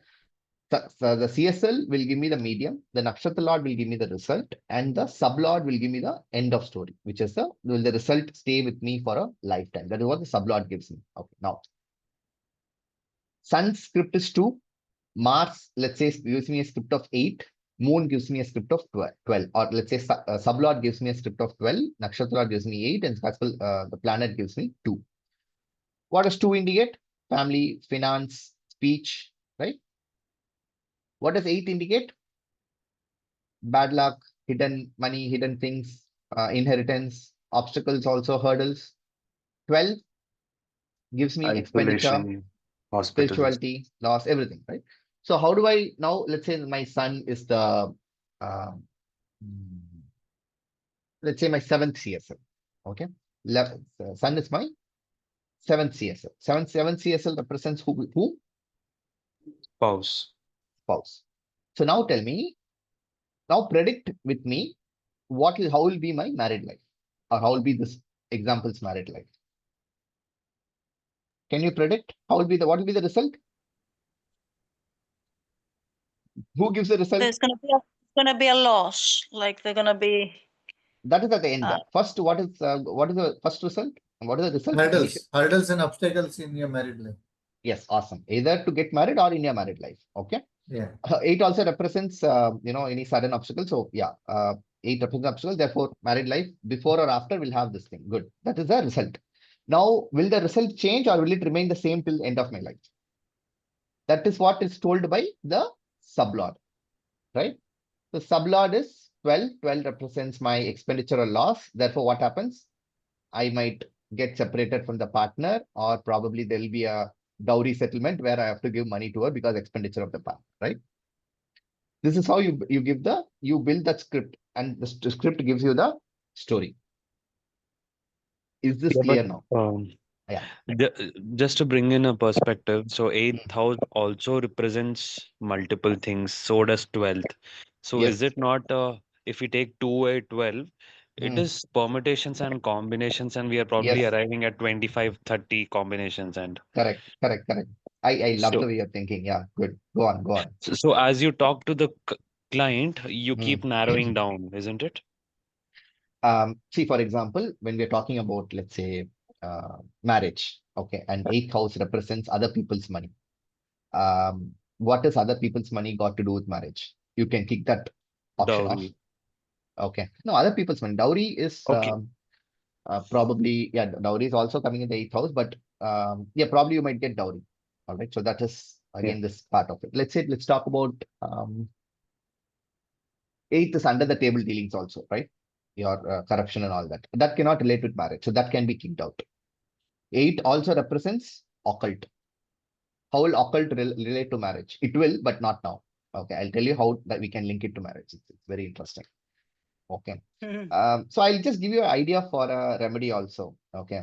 So the CSL will give me the medium, the Nakshatra Lord will give me the result, and the Sublord will give me the end of story, which is will the result stay with me for a lifetime. That is what the Sublord gives me. Okay, now Sun script is 2, Mars, let's say, gives me a script of 8, Moon gives me a script of 12, or let's say Sublord gives me a script of 12, Nakshatra Lord gives me 8, and the planet gives me 2. What does 2 indicate? Family, finance, speech, right? What does 8 indicate? Bad luck, hidden money, hidden things, inheritance, obstacles, also hurdles. 12 gives me expenditure, Isolation, hospitals. spirituality, loss, everything, right? So how do I now, let's say my sun is the, uh, let's say my 7th CSL, okay? Sun is my 7th CSL. 7th CSL represents who? Spouse. Spouse. So now tell me, now predict with me, how will be my married life? Or how will be this example's married life? Can you predict what will be the result? Who gives the result? There's gonna be a loss. Like they're gonna be. That is at the end. Uh, First, what is the first result? And what is the result? Hurdles and obstacles in your married life. Yes, awesome. Either to get married or in your married life. Okay. Yeah. 8 also represents any sudden obstacle. So yeah, 8 represents obstacle. Therefore, married life before or after will have this thing. Good. That is the result. Now, will the result change or will it remain the same till end of my life? That is what is told by the sublord, right? The sublord is 12. 12 represents my expenditure or loss. Therefore, what happens? I might get separated from the partner, or probably there will be a dowry settlement where I have to give money to her because expenditure of the partner, right? This is how you build that script, and the script gives you the story. Is this Yeah, but clear now? Yeah. just to bring in a perspective, so eighth house also represents multiple things. So does 12th. So Yes. is it not, if we take 2, 8, 12, it Mm. is permutations and combinations, and we are probably Yes. arriving at 25, 30 combinations. And Correct. I love the so, way you're thinking. Yeah. Good. Go on. so as you talk to the client, you Mm. keep narrowing down, isn't it? See, for example, when we're talking about, let's say, marriage, okay, and 8th house represents other people's money. What does other people's money got to do with marriage? You can kick that option off. Dowry. Okay. No, other people's money. Dowry is Okay. probably, yeah, dowry is also coming in the 8th house, but yeah, probably you might get dowry. All right. So that is Yeah. again this part of it. Let's talk about 8th is under the table dealings also, right? Your corruption and all that. That cannot relate with marriage. So that can be kicked out. 8 also represents occult. How will occult relate to marriage? It will, but not now. Okay, I'll tell you how that we can link it to marriage. It's very interesting. Okay. So I'll just give you an idea for a remedy also. Okay.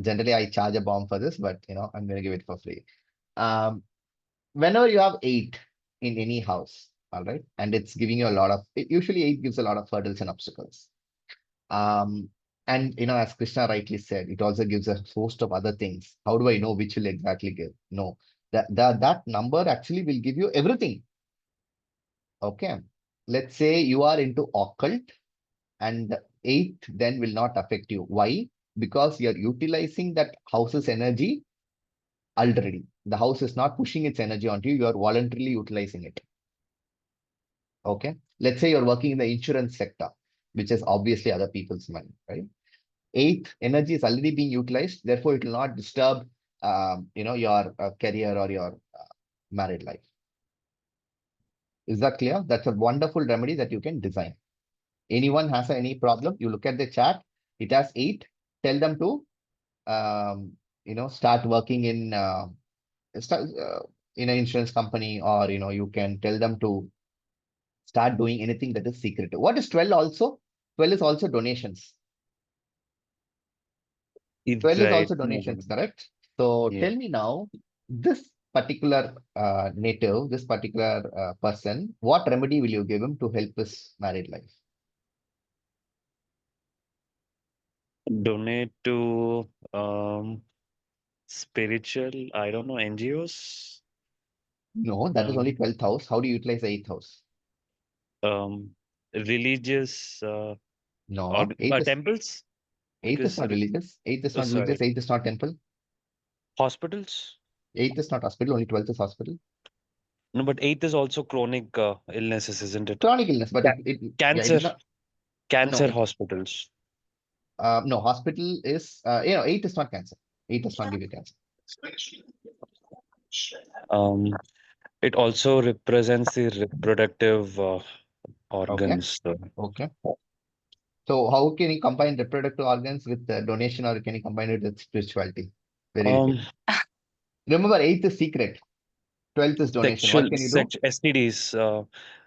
Generally, I charge a bomb for this, but I'm going to give it for free. Whenever you have 8 in any house, all right, and it's giving you a lot of, usually 8 gives a lot of hurdles and obstacles. And as Krishna rightly said, it also gives a host of other things. How do I know which will exactly give? No, that number actually will give you everything. Okay. Let's say you are into occult, and the 8th then will not affect you. Why? Because you're utilizing that house's energy already. The house is not pushing its energy onto you. You are voluntarily utilizing it. Okay. Let's say you're working in the insurance sector, which is obviously other people's money, right? 8th energy is already being utilized. Therefore, it will not disturb, your career or your married life. Is that clear? That's a wonderful remedy that you can design. Anyone has any problem, you look at the chat. It has 8. Tell them to, start working in in an insurance company, or you can tell them to start doing anything that is secretive. What is 12 also? 12 is also donations. 12 is Right. also donations, correct? So Yeah. tell me now, this particular native, this particular person, what remedy will you give him to help his married life? Donate to spiritual, I don't know, NGOs. No, that is only Um, 12th house. How do you utilize the 8th house? Religious No, 8th is temples, 8th is because not religious. 8th is not religious. sorry, 8th is not temple. hospitals. 8th is not hospital. Only 12th is hospital. No, but eighth is also chronic illnesses, isn't it? Chronic illness, but yeah, it Cancer, is not. No, cancer hospitals. no, hospital is 8th is not cancer. 8th does not give you cancer. Um, it also represents the reproductive Okay. organs. Okay. So how can you combine reproductive organs with donation, or can you combine it with spirituality? Very difficult. Remember, 8th is secret. 12th is donation. What can you do? STDs.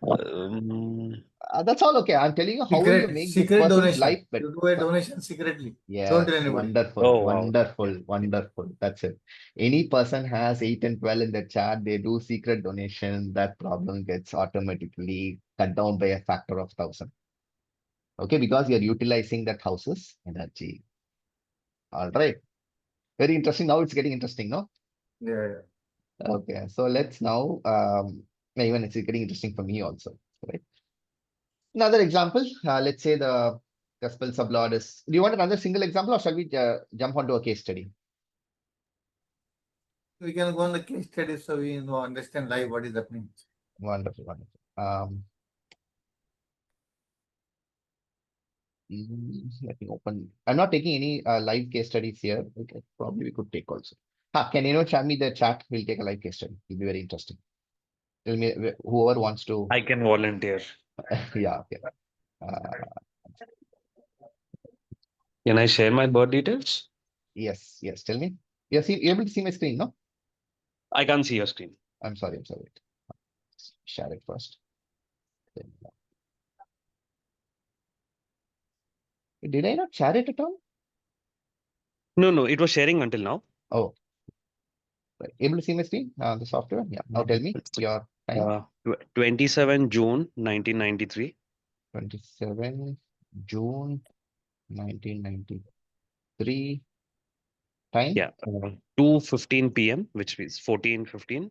Um, That's all okay. I'm telling you how will you make this Secret person's donation. life better. You do a donation secretly. Don't tell Yes, anybody. wonderful, Oh, wow. wonderful, wonderful. That's it. Any person has 8 and 12 in the chart, they do secret donation, that problem gets automatically cut down by a factor of 1,000. Okay, because you're utilizing that house's energy. All right. Very interesting. Now it's getting interesting, no? Yeah. Okay, so let's now, even it's getting interesting for me also, right? Another example, let's say the gospel sublord is, do you want another single example, or shall we jump onto a case study? We can go on the case study so we understand live what is happening. Wonderful, wonderful. Let me open. I'm not taking any live case studies here. Okay, probably we could take also. Can you share me the chat? We'll take a live case study. It'll be very interesting. Tell me whoever wants to. I can volunteer. Yeah, okay. Can I share my birth details? Yes, yes. Tell me. You're able to see my screen, no? I can't see your screen. I'm sorry. Share it first. Did I not share it at all? No, it was sharing until now. Oh, right. Able to see my screen? The software? Yeah. Now tell me your time. 27 June 1993. 27 June 1993. Time? Yeah. 2:15 p.m., which means 14:15.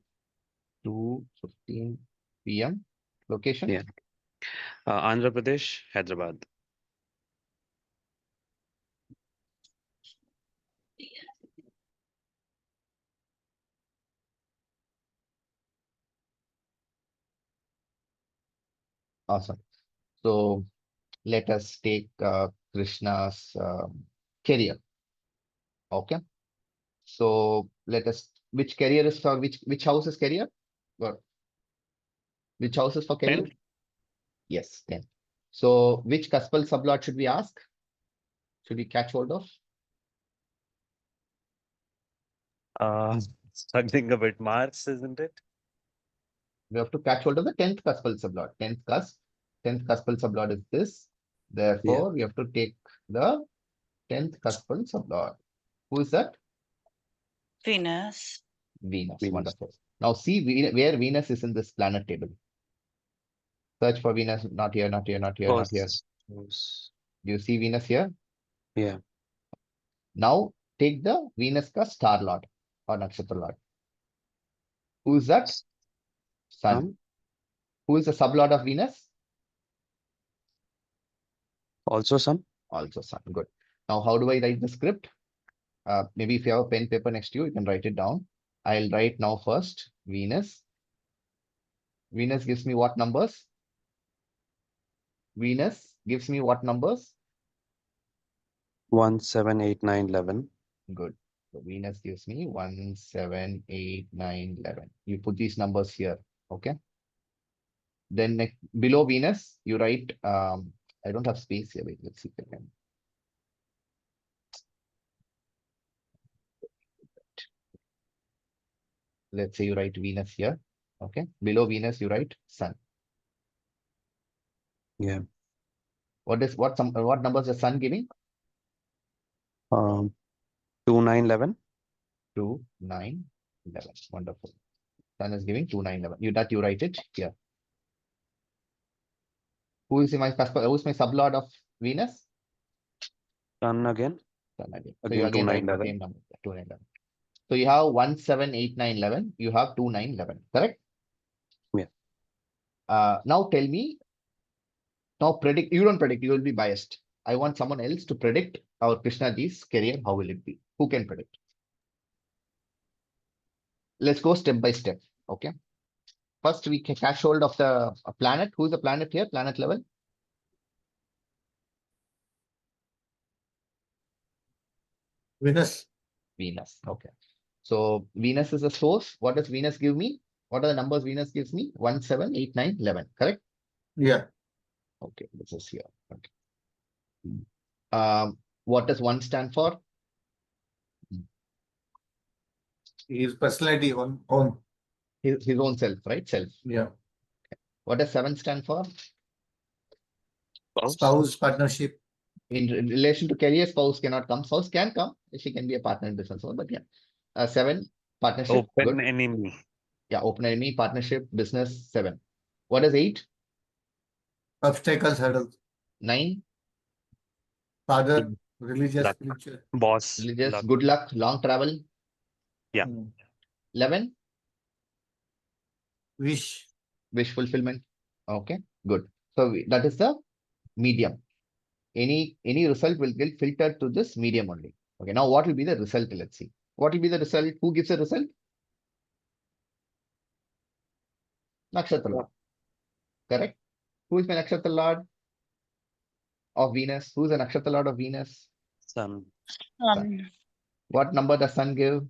2:15 p.m. Location? Yeah. Andhra Pradesh, Hyderabad. Awesome. So let us take Krishna's career. Okay. So let us, which career is for which house is career? What? Which house is for career? 10. Yes, 10. So which Kaspal sublot should we ask? Should we catch hold of? Something a bit Mars, isn't it? We have to catch hold of the 10th Kaspal sublot. 10th Kaspal sublot is this. Therefore, we have to take the 10th Kaspal sublot. Who is that? Venus. Venus. Venus. Wonderful. Now see where Venus is in this planet table. Search for Venus. Not here, not here, not here, not here. Do you see Venus here? Yeah. Now take the Venus ka star lord or nakshatra lord. Who is that? Sun. Who is the sublord of Venus? Also Sun. Also Sun. Good. Now, how do I write the script? Maybe if you have a pen paper next to you, you can write it down. I'll write now first Venus. Venus gives me what numbers? Venus gives me what numbers? 1, 7, 8, 9, 11. Good. So Venus gives me 1, 7, 8, 9, 11. You put these numbers here. Okay. Then below Venus, you write, I don't have space here. Wait, let's see if I can. Let's say you write Venus here. Okay. Below Venus, you write Sun. Yeah. What numbers is Sun giving? 2, 9, 11. 2, 9, 11. Wonderful. Sun is giving 2, 9, 11. You write it here. Who is my sublord of Venus? Sun again. Sun again. So Again, you 2, again 9, write the 11. same number. 2, 9, 11. So you have 1, 7, 8, 9, 11. You have 2, 9, 11. Correct? Now tell me, now predict, you don't predict, you will be biased. I want someone else to predict our Krishna ji's career. How will it be? Who can predict? Let's go step by step. Okay. First, we can catch hold of the planet. Who is the planet here? Planet level. Venus. Venus. Okay. So Venus is a source. What does Venus give me? What are the numbers Venus gives me? 1, 7, 8, 9, 11. Correct? Yeah. Okay. This is here. Okay. What does 1 stand for? His personality on. His own self, right? Self. Yeah. What does 7 stand for? Spouse, partnership. In relation to career, spouse cannot come. Spouse can come. She can be a partner in business, but yeah. 7, partnership. Open Good. enemy. Yeah, open enemy, partnership, business, 7. What is 8? Obstacles, hurdles. 9, Father, religious, Luck. spiritual. Boss. religious, Luck. good luck, long travel. Yeah. 11, Wish. wish fulfillment. Okay, good. So that is the medium. Any result will get filtered to this medium only. Okay, now what will be the result? Let's see. What will be the result? Who gives the result? Nakshatra Lord. Correct? Who is my Nakshatra Lord of Venus? Who is the Nakshatra Lord of Venus? Sun. What number does Sun give?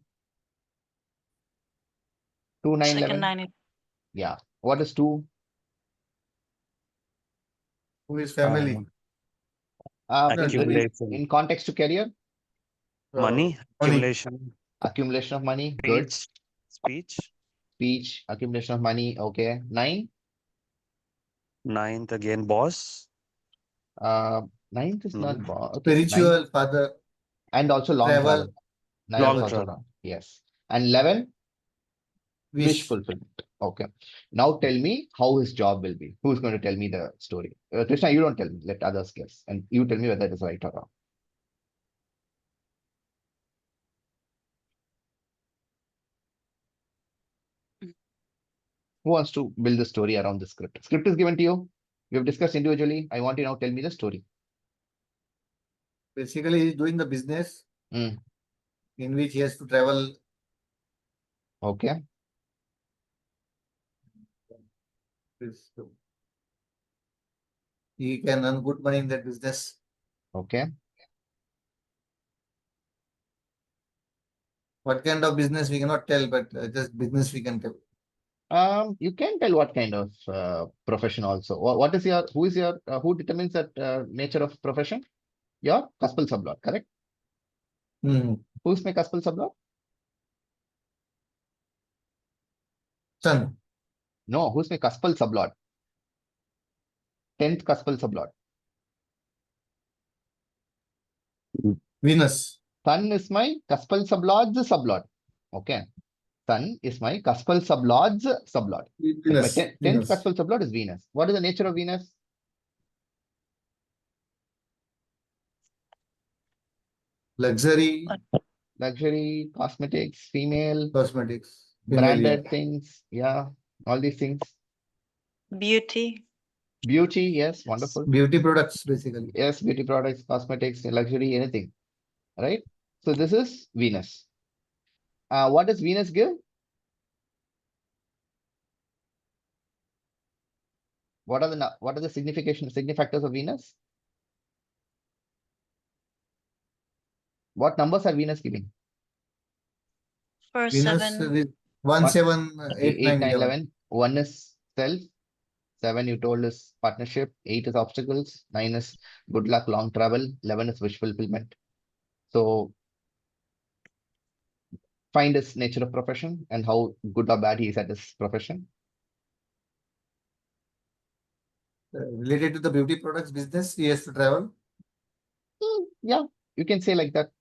2, 9, Second 11. 9. Yeah. What is 2? Who is family? Accumulation. In context to career, Money. Accumulation. accumulation of money. Good. Speech. Speech, accumulation of money. Okay. 9. 9th again. Boss. 9th is not No. okay. 9. Spiritual, father. And also long Travel. travel. 9 Long is also travel. long. Yes. And 11, wish Wish. fulfillment. Okay. Now tell me how his job will be. Who's going to tell me the story? Krishna, you don't tell me. Let others guess. And you tell me whether it is right or wrong. Who wants to build the story around the script? Script is given to you. We have discussed individually. I want you now tell me the story. Basically, he's doing the business Mm. in which he has to travel. Okay. He can earn good money in that business. Okay. What kind of business we cannot tell, but just business we can tell. You can tell what kind of profession also. What is your, who is your, who determines that nature of profession? Your Kaspal Sublord, correct? Who's my Kaspal Sublord? Sun. No, who's my Kaspal Sublord? 10th Kaspal Sublord. Venus. Sun is my Kaspal Sublord's Sublord. Okay. Sun is my Kaspal Sublord's Sublord. Like my 10th Kaspal Sublord is Venus. What is the nature of Venus? Luxury. Luxury, cosmetics, female, Cosmetics. branded things. Yeah, all these things. Beauty. Beauty, yes, wonderful. Beauty products, basically. Yes, beauty products, cosmetics, luxury, anything. Right? So this is Venus. What does Venus give? What are the significators of Venus? What numbers are Venus giving? First Venus 7. is 1, 7, 8, 9, 11. 11. 1 is self. 7 you told is partnership. 8 is obstacles. 9 is good luck, long travel. 11 is wish fulfillment. So find his nature of profession and how good or bad he is at his profession. Related to the beauty products business, he has to travel. Yeah, you can say like that.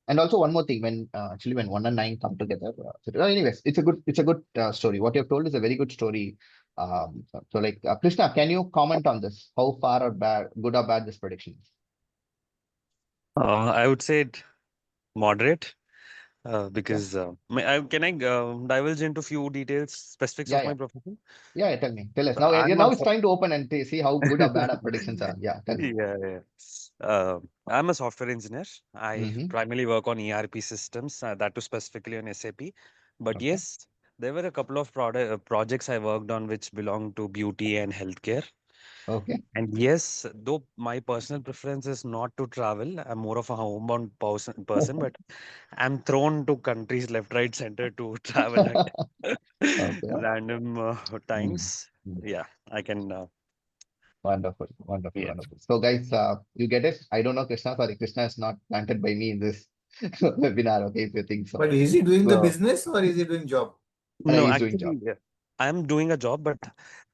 And also one more thing, when actually when 1 and 9 come together. Anyways, it's a good story. What you have told is a very good story. So like Krishna, can you comment on this? How far or bad, good or bad this prediction is? I would say moderate. Because can I divulge into few details, specifics Yeah, of yeah. my profession? Yeah, tell me. Tell us. So Now, I'm now a it's time to open and see how good or bad our predictions are. Yeah, tell me. yeah, yeah. I'm a software engineer. I Mm-hmm. primarily work on ERP systems, that too specifically on SAP. But Okay. yes, there were a couple of projects I worked on which belong to beauty and healthcare. Okay. And yes, though my personal preference is not to travel, I'm more of a homebound person, but I'm thrown to countries left, right, center to travel at Okay. random Mm. times. Mm. Yeah, I can. Wonderful, wonderful, Yeah. wonderful. So, guys, you get it? I don't know, Krishna. Sorry, Krishna is not planted by me in this webinar. Okay, if you think so. But is he doing the So, business or is he doing job? No, he's doing job. actually, yeah, I'm doing a job, but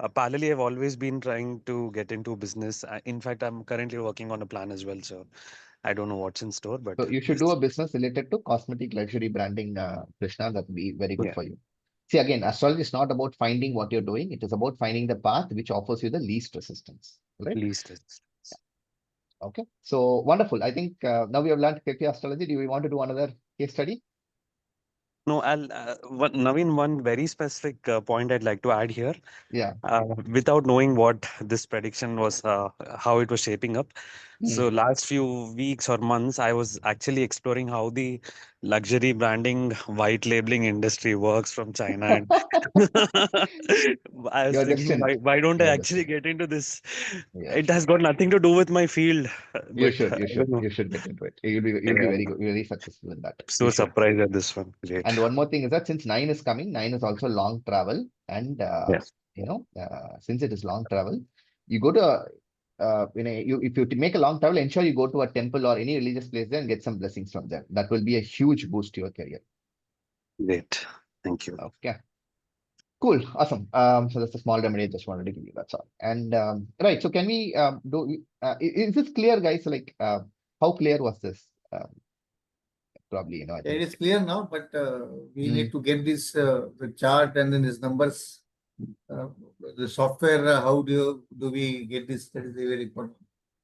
parallelly, I've always been trying to get into business. In fact, I'm currently working on a plan as well, so I don't know what's in store, but So, you should do yes, a business related to cosmetic luxury branding, Krishna. That would be very good yeah, for you. See, again, astrology is not about finding what you're doing. It is about finding the path which offers you the least resistance. Right? least resistance. Okay. So, wonderful. I think now we have learned KP astrology. Do we want to do another case study? No, Naveen, one very specific point I'd like to add here. Yeah. Without knowing what this prediction was, how it was shaping up. So Mm. last few weeks or months, I was actually exploring how the luxury branding, white labeling industry works from China, and I was You're thinking, destined. why don't I You're actually destined. get into this? Yeah. It has got nothing to do with my field, You but should, I don't know. you should get into it. You'll be Yeah, very good, very successful in that. so You should. surprised at this one. Great. And one more thing is that since nine is coming, nine is also long travel, and Yes. since it is long travel, you go to if you make a long travel, ensure you go to a temple or any religious place there and get some blessings from them. That will be a huge boost to your career. Great. Thank you. Okay. Cool, awesome. So that's a small remedy I just wanted to give you. That's all. And right, so can we is this clear, guys? Like, how clear was this? Probably, I Yeah, it think. is clear now, but we Mm. need to get this the chart and then these numbers. The software, how do we get this? That is very important.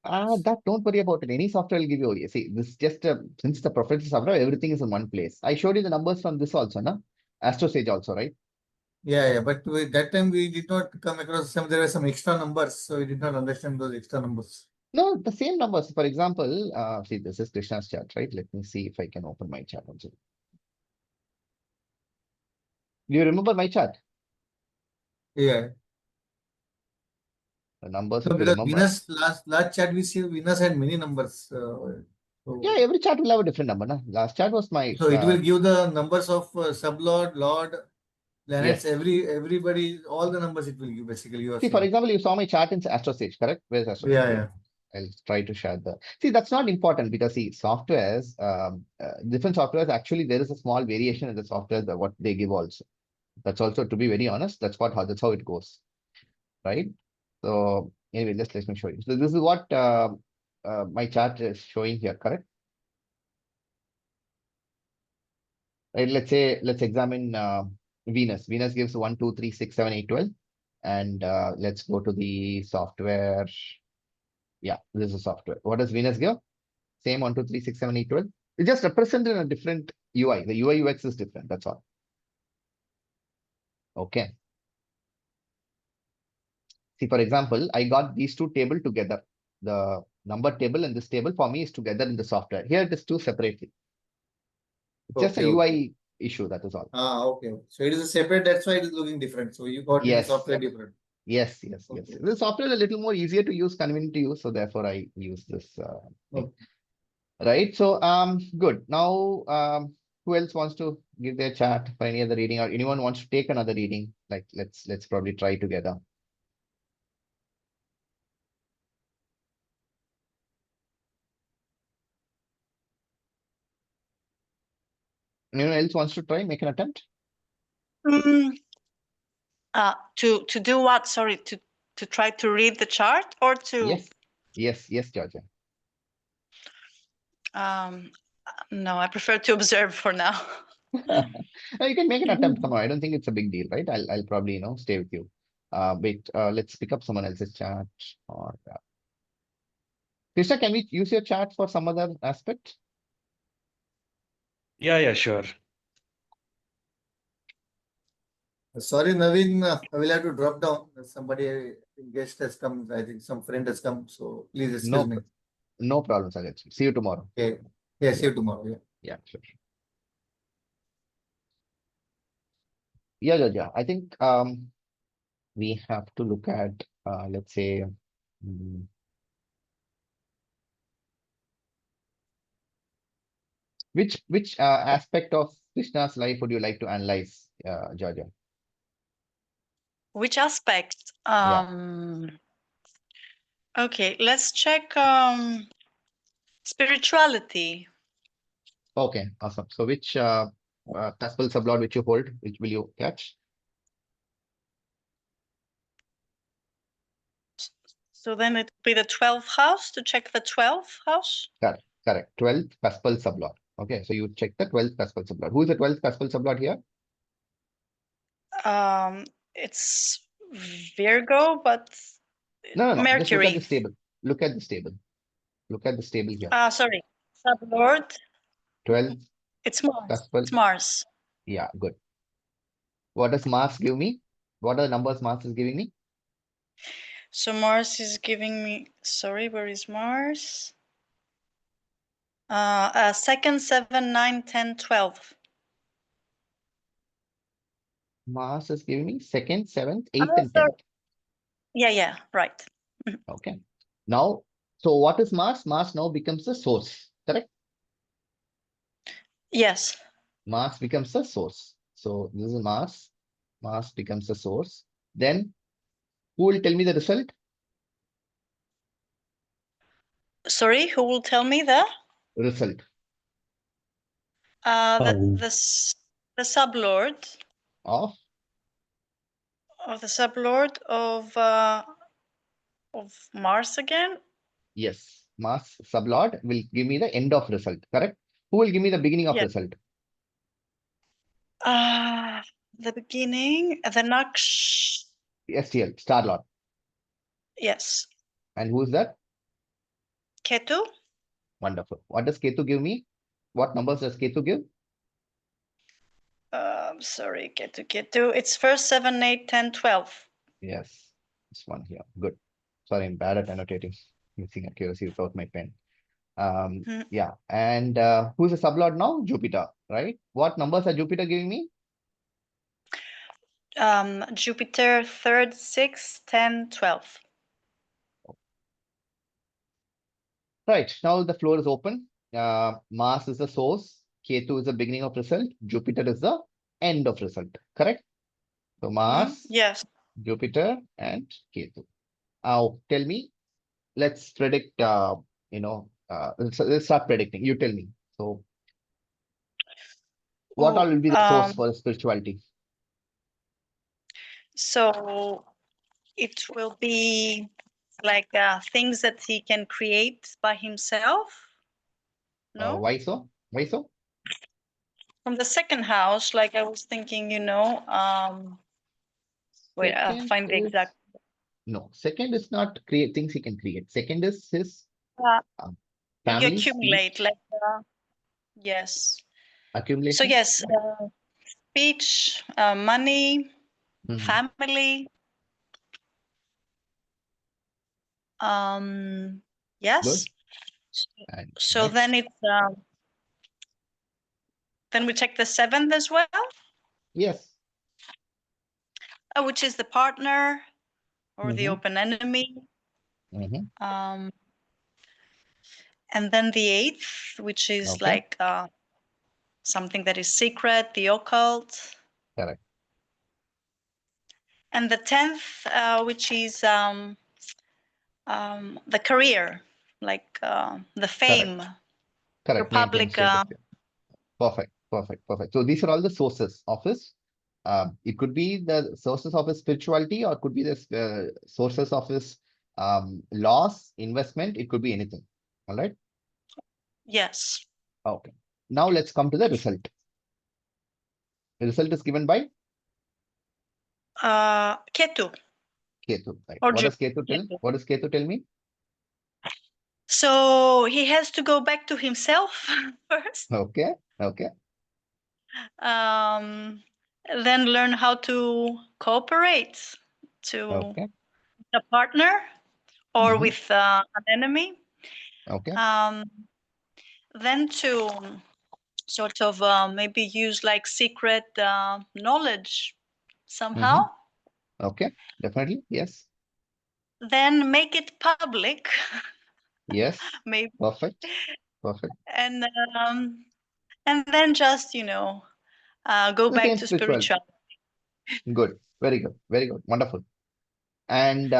That don't worry about it. Any software will give you. See, this just since the professional software, everything is in one place. I showed you the numbers from this also, no? AstroSage also, right? Yeah, but that time we did not come across there were some extra numbers, so we did not understand those extra numbers. No, the same numbers. For example, see, this is Krishna's chart, right? Let me see if I can open my chart also. Do you remember my chart? Yeah. The numbers, No, if you because remember. Venus last chat we see Venus had many numbers. Yeah, every chart will have a different number. No? Last chart was my So it will give the numbers of Sublord, Lord, planets, yes. everybody, all the numbers it will give basically you are See, for saying. example, you saw my chart in AstroSage, correct? Where's AstroSage? Yeah. I'll try to share the. See, that's not important because see, softwares, different softwares. Actually, there is a small variation in the software that what they give also. That's also, to be very honest, that's how it goes, right? So anyway, just let me show you. So this is what my chart is showing here, correct? Right. Let's examine Venus. Venus gives 1, 2, 3, 6, 7, 8, 12. And let's go to the software. Yeah, this is software. What does Venus give? Same 1, 2, 3, 6, 7, 8, 12. It just represented in a different UI. The UI UX is different. That's all. Okay. See, for example, I got these two table together. The number table and this table for me is together in the software. Here it is two separately. It's just a Okay. UI issue. That is all. Okay. So it is a separate. That's why it is looking different. So you got in the Yes. software different. Yes. Okay. The software is a little more easier to use, convenient to use. So therefore, I use this thing. Okay. Right. So good. Now who else wants to give their chat for any other reading, or anyone wants to take another reading? Like let's probably try together. Anyone else wants to try, make an attempt? To do what? Sorry, to try to read the chart or to? Yes, Georgia. No, I prefer to observe for now. No, you can make an attempt. Come on, I don't think it's a big deal, right? I'll probably stay with you. Wait, let's pick up someone else's chat. Or Krishna, can we use your chat for some other aspect? Yeah, sure. Sorry, Naveen, I will have to drop down. Somebody, guest has come. I think some friend has come. So please excuse me. No problem, Sajid. See you tomorrow. Okay. Yeah, see you tomorrow. Yeah. Yeah, sure. Yeah. I think we have to look at let's say which aspect of Krishna's life would you like to analyze, Georgia? Which aspect? Okay, let's check spirituality. Okay, awesome. So which Taspal sublord which you hold, which will you catch? So then it would be the 12th house to check the 12th house. Correct. 12th Taspal sublord. Okay, so you check the 12th Taspal sublord. Who is the 12th Taspal sublord here? It's Virgo, but No. Just look at Mercury. this table. Look at this table. Look at this table here. Sorry, Sublord. 12th It's Mars. Taspal. It's Mars. Yeah, good. What does Mars give me? What are the numbers Mars is giving me? So Mars is giving me. Sorry, where is Mars? 2nd, 7, 9, 10, 12. Mars is giving me 2nd, 7th, 8th, Oh, and sorry. 10th. Yeah, right. Okay. Now, so what is Mars? Mars now becomes the source, correct? Yes. Mars becomes the source. So this is Mars. Mars becomes the source. Then who will tell me the result? Sorry, who will tell me the? Result The sublord of the sublord of Mars again. yes, Mars sublord will give me the end of result, correct? Who will give me the beginning of Yeah. result? The beginning, the Naksh. STL, star lord. Yes. And who is that? Ketu. Wonderful. What does Ketu give me? What numbers does Ketu give? Sorry, Ketu. It's 1st, 7, 8, 10, 12. Yes, this one here. Good. Sorry, I'm bad at annotating. Missing accuracy without my pen. Yeah. And who's the sublord now? Jupiter, right? What numbers are Jupiter giving me? Jupiter 3rd, 6, 10, 12. Right. Now the floor is open. Mars is the source. Ketu is the beginning of result. Jupiter is the end of result. Correct? So Mars, Yes. Jupiter, and Ketu. Now tell me, let's predict, let's start predicting. You tell me. So what all will be the source for spirituality? So it will be like things that he can create by himself. No? Why so? Why so? From the second house, like I was thinking, wait, I'll find the exact. No, second is not create things he can create. Second is his You family, accumulate, speech, like yes. accumulation. So yes, speech, money, family. Yes. Good. And so next. then it's then we check the 7th as well. Yes. Which is the partner or the open enemy. And then the 8th, which is like something that is secret, the occult. Correct. And the 10th, which is the career, like the fame. Correct. Public. Perfect. So these are all the sources of his. It could be the sources of his spirituality, or it could be the sources of his loss, investment. It could be anything. All right. Yes. Okay. Now let's come to the result. The result is given by Ketu. Ketu. Right. Or what does Ketu tell? What does Ketu tell me? So he has to go back to himself first. Okay. Um, then learn how to cooperate to Okay. a partner or Mhm. with an enemy. Okay. Then to sort of maybe use like secret knowledge somehow. Mhm. Okay. Definitely. Yes. Then make it public, Yes. maybe, Perfect. Perfect. and then just go The back same to spirituality. spirituality. Good. Very good. Very good. Wonderful. And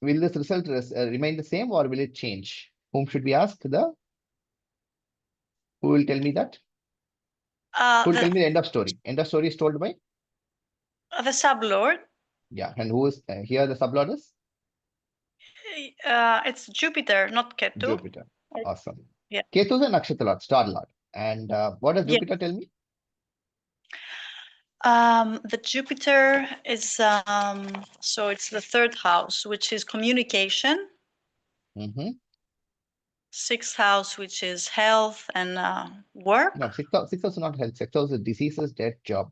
will this result remain the same or will it change? Whom should we ask? Who will tell me that? Who will tell me the end of story? End of story is told by? The sublord. Yeah. And who is here? The sublord is? It's Jupiter, not Ketu. Jupiter. Awesome. Yeah. Ketu is a nakshatra lord, star lord. And what does Yeah. Jupiter tell me? The Jupiter is so it's the third house, which is communication. Mm-hmm. Sixth house, which is health and work. No, sixth house is not health. Sixth house is diseases, death, job.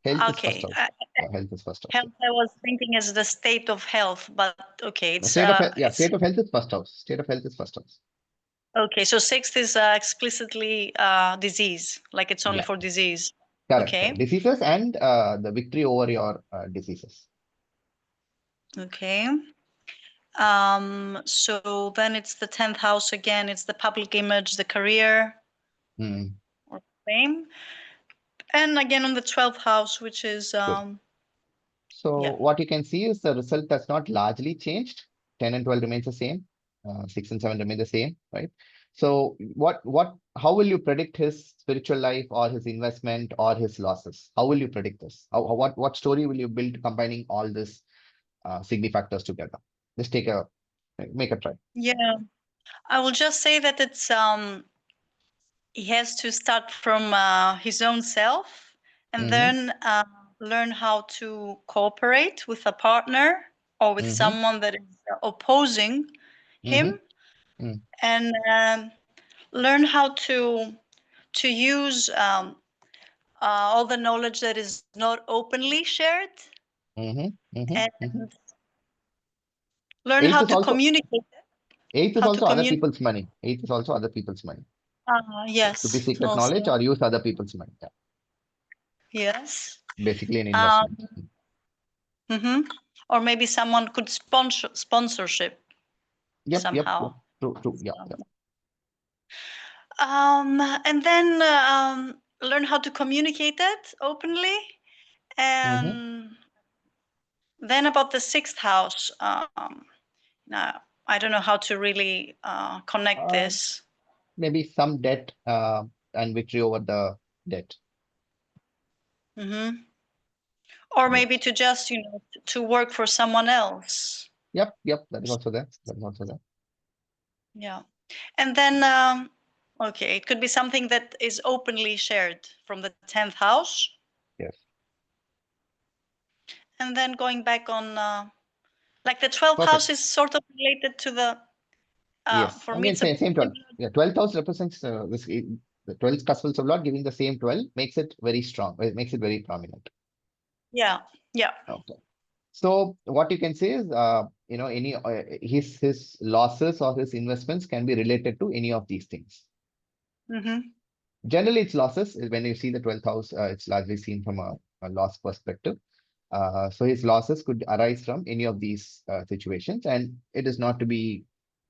Health is first Okay. house. Health is first house. Health, I was thinking as the state of health, but okay, Yeah. it's State of health. Yeah, state of health is first house. State of health is first house. okay. So sixth is explicitly disease, like it's only Yeah. for disease. Correct. Okay. Correct. Diseases and the victory over your diseases. Okay. So then it's the 10th house again. It's the public image, the career Hmm. or fame, and again on the 12th house, which is Good. So yeah. what you can see is the result has not largely changed. 10 and 12 remains the same. 6 and 7 remain the same, right? So how will you predict his spiritual life or his investment or his losses? How will you predict this? What story will you build combining all this signifactors together? Just make a try. Yeah. I will just say that it's he has to start from his own self and Mm-hmm. then learn how to cooperate with a partner or with Mm-hmm. someone that is opposing him, Mm-hmm. and learn how to use all the knowledge that is not openly shared, Mm-hmm. Mm-hmm. and Mm-hmm. learn Eighth how is to also communicate. eighth is How to also other communicate. people's money. Eighth is also other people's money. Could be Yes, secret knowledge also. or use other people's money. Yeah. Yes. Basically an Um, investment. or maybe someone could sponsorship Yep, yep, yep. somehow. True, true. Yeah, yeah. And then learn how to communicate it openly. Mm-hmm. And then about the sixth house, now I don't know how to really connect this. Maybe some debt and victory over the debt. Or Yeah. maybe to just, to work for someone else. Yep, yep. That is also there. That is also there. Yeah. And then, okay, it could be something that is openly shared from the 10th house. Yes. And then going back on, like the 12th Perfect. house is sort of related to the, Yes. for I me, mean, it's a same 12. Yeah, 12th house represents the 12th cuspals of Lord, giving the same 12 makes it very strong. It makes it very prominent. yeah, yeah. Okay. So what you can say is, any his losses or his investments can be related to any of these things. Generally, it's losses. When you see the 12th house, it's largely seen from a loss perspective. So his losses could arise from any of these situations, and it is not to be,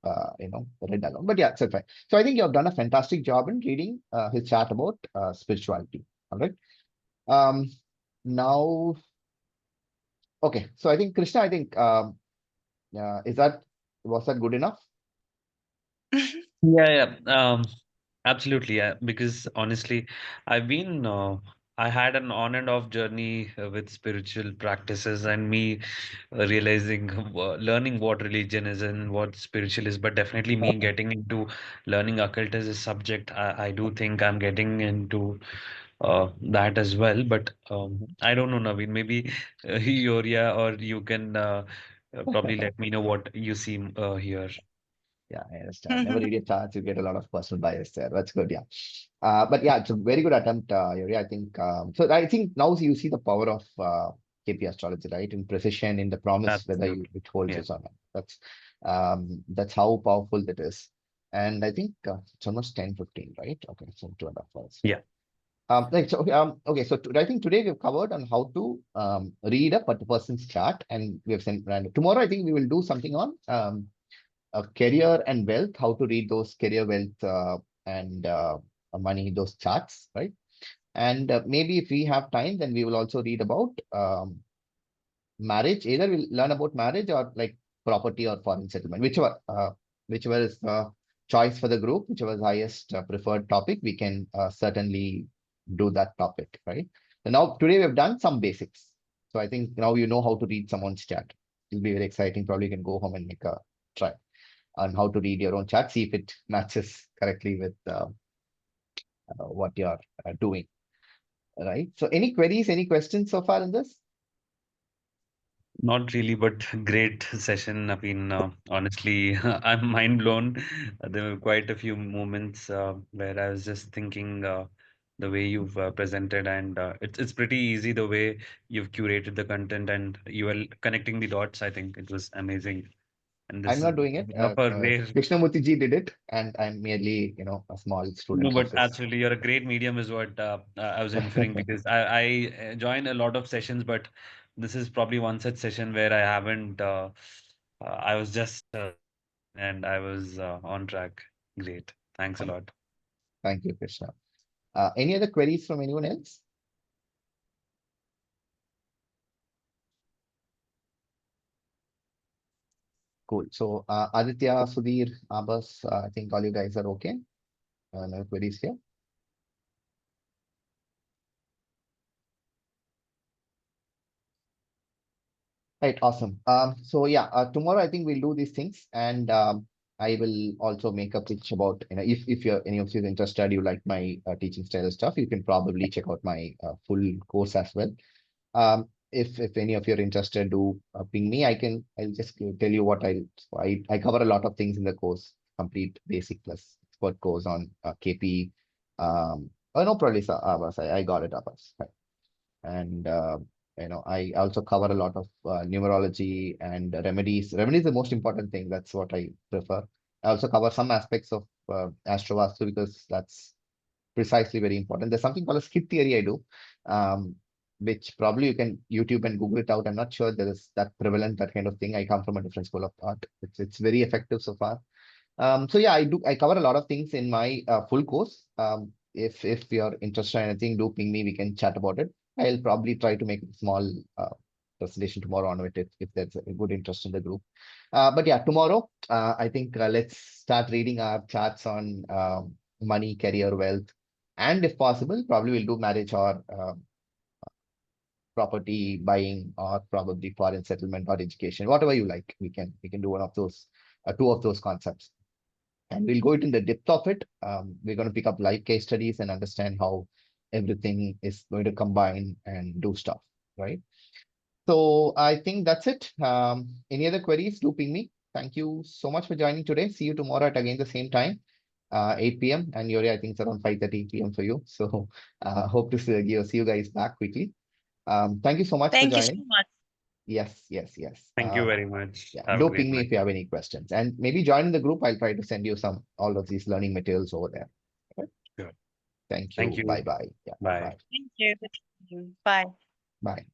read alone. But yeah, so fine. So I think you have done a fantastic job in reading his chart about spirituality. All right. Now, okay. So I think Krishna, I think was that good enough? Yeah, yeah. Absolutely, yeah. Because honestly, I've been I had an on and off journey with spiritual practices and me realizing, learning what religion is and what spiritual is, but definitely me getting into learning occult as a subject. I do think I'm getting into that as well. But I don't know, Naveen. Maybe Yoria or you can probably let me know what you see here. Yeah, I understand. Never read your charts, you get a lot of personal bias there. That's good, yeah. But yeah, it's a very good attempt, Yuri. I think so. I think now you see the power of KP astrology, right? In precision, in the promise, whether Absolutely. it holds Yeah. us or not. That's how powerful that is. And I think it's almost 10:15, right? Okay, so 2.5 hours. Yeah. Okay, so I think today we've covered on how to read a person's chart, and we have sent random. Tomorrow, I think we will do something on career and wealth, how to read those career, wealth, and money, those charts, right? And maybe if we have time, then we will also read about marriage. Either we'll learn about marriage or like property or foreign settlement, whichever is the choice for the group, whichever is highest preferred topic, we can certainly do that topic, right? So now today we've done some basics. So I think now you know how to read someone's chart. It'll be very exciting. Probably you can go home and make a try on how to read your own chart, see if it matches correctly with what you're doing, right? So any queries, any questions so far in this? Not really, but great session. I mean, honestly, I'm mind blown. There were quite a few moments where I was just thinking the way you've presented, and it's pretty easy the way you've curated the content and you are connecting the dots. I think it was amazing. And this I'm is not doing it. one of our rare. Krishnamurti ji did it, and I'm merely, a small No, student but of his. absolutely, you're a great medium, is what I was inferring because I join a lot of sessions, but this is probably one such session where I haven't. I was just and I was on track. Great. Thanks a lot. Thank you, Krishna. Any other queries from anyone else? Cool. So Aditya, Sudhir, Abbas, I think all you guys are okay. No queries here. Right, awesome. So yeah, tomorrow I think we'll do these things, and I will also make a pitch about, if you're any of you is interested, you like my teaching style stuff, you can probably check out my full course as well. If any of you are interested, do ping me. I'll just tell you what I cover a lot of things in the course, complete basic plus expert course on KP. Oh no, probably Abbas. I got it, Abbas. Right. And I also cover a lot of numerology and remedies. Remedy is the most important thing. That's what I prefer. I also cover some aspects of Astrovastu because that's precisely very important. There's something called a skip theory I do, which probably you can YouTube and Google it out. I'm not sure there is that prevalent, that kind of thing. I come from a different school of thought. It's very effective so far. So yeah, I cover a lot of things in my full course. If you're interested in anything, do ping me. We can chat about it. I'll probably try to make a small presentation tomorrow on it if there's a good interest in the group. But yeah, tomorrow, I think let's start reading our charts on money, career, wealth, and if possible, probably we'll do marriage or property buying, or probably foreign settlement or education, whatever you like. We can do one of those, two of those concepts. And we'll go into the depth of it. We're going to pick up live case studies and understand how everything is going to combine and do stuff, right? So I think that's it. Any other queries, do ping me. Thank you so much for joining today. See you tomorrow at again the same time, 8 p.m. And Yuri, I think it's around 5:30 p.m. for you. So hope to see you guys back quickly. Thank you so much for Thank you so joining. much. Yes. Thank you very much. Yeah, Have a do great ping me night. if you have any questions, and maybe join the group. I'll try to send you all of these learning materials over there. Okay? Sure. Thank Thank you. you. Bye bye. Yeah. Bye. Bye. Thank you. Bye. Bye.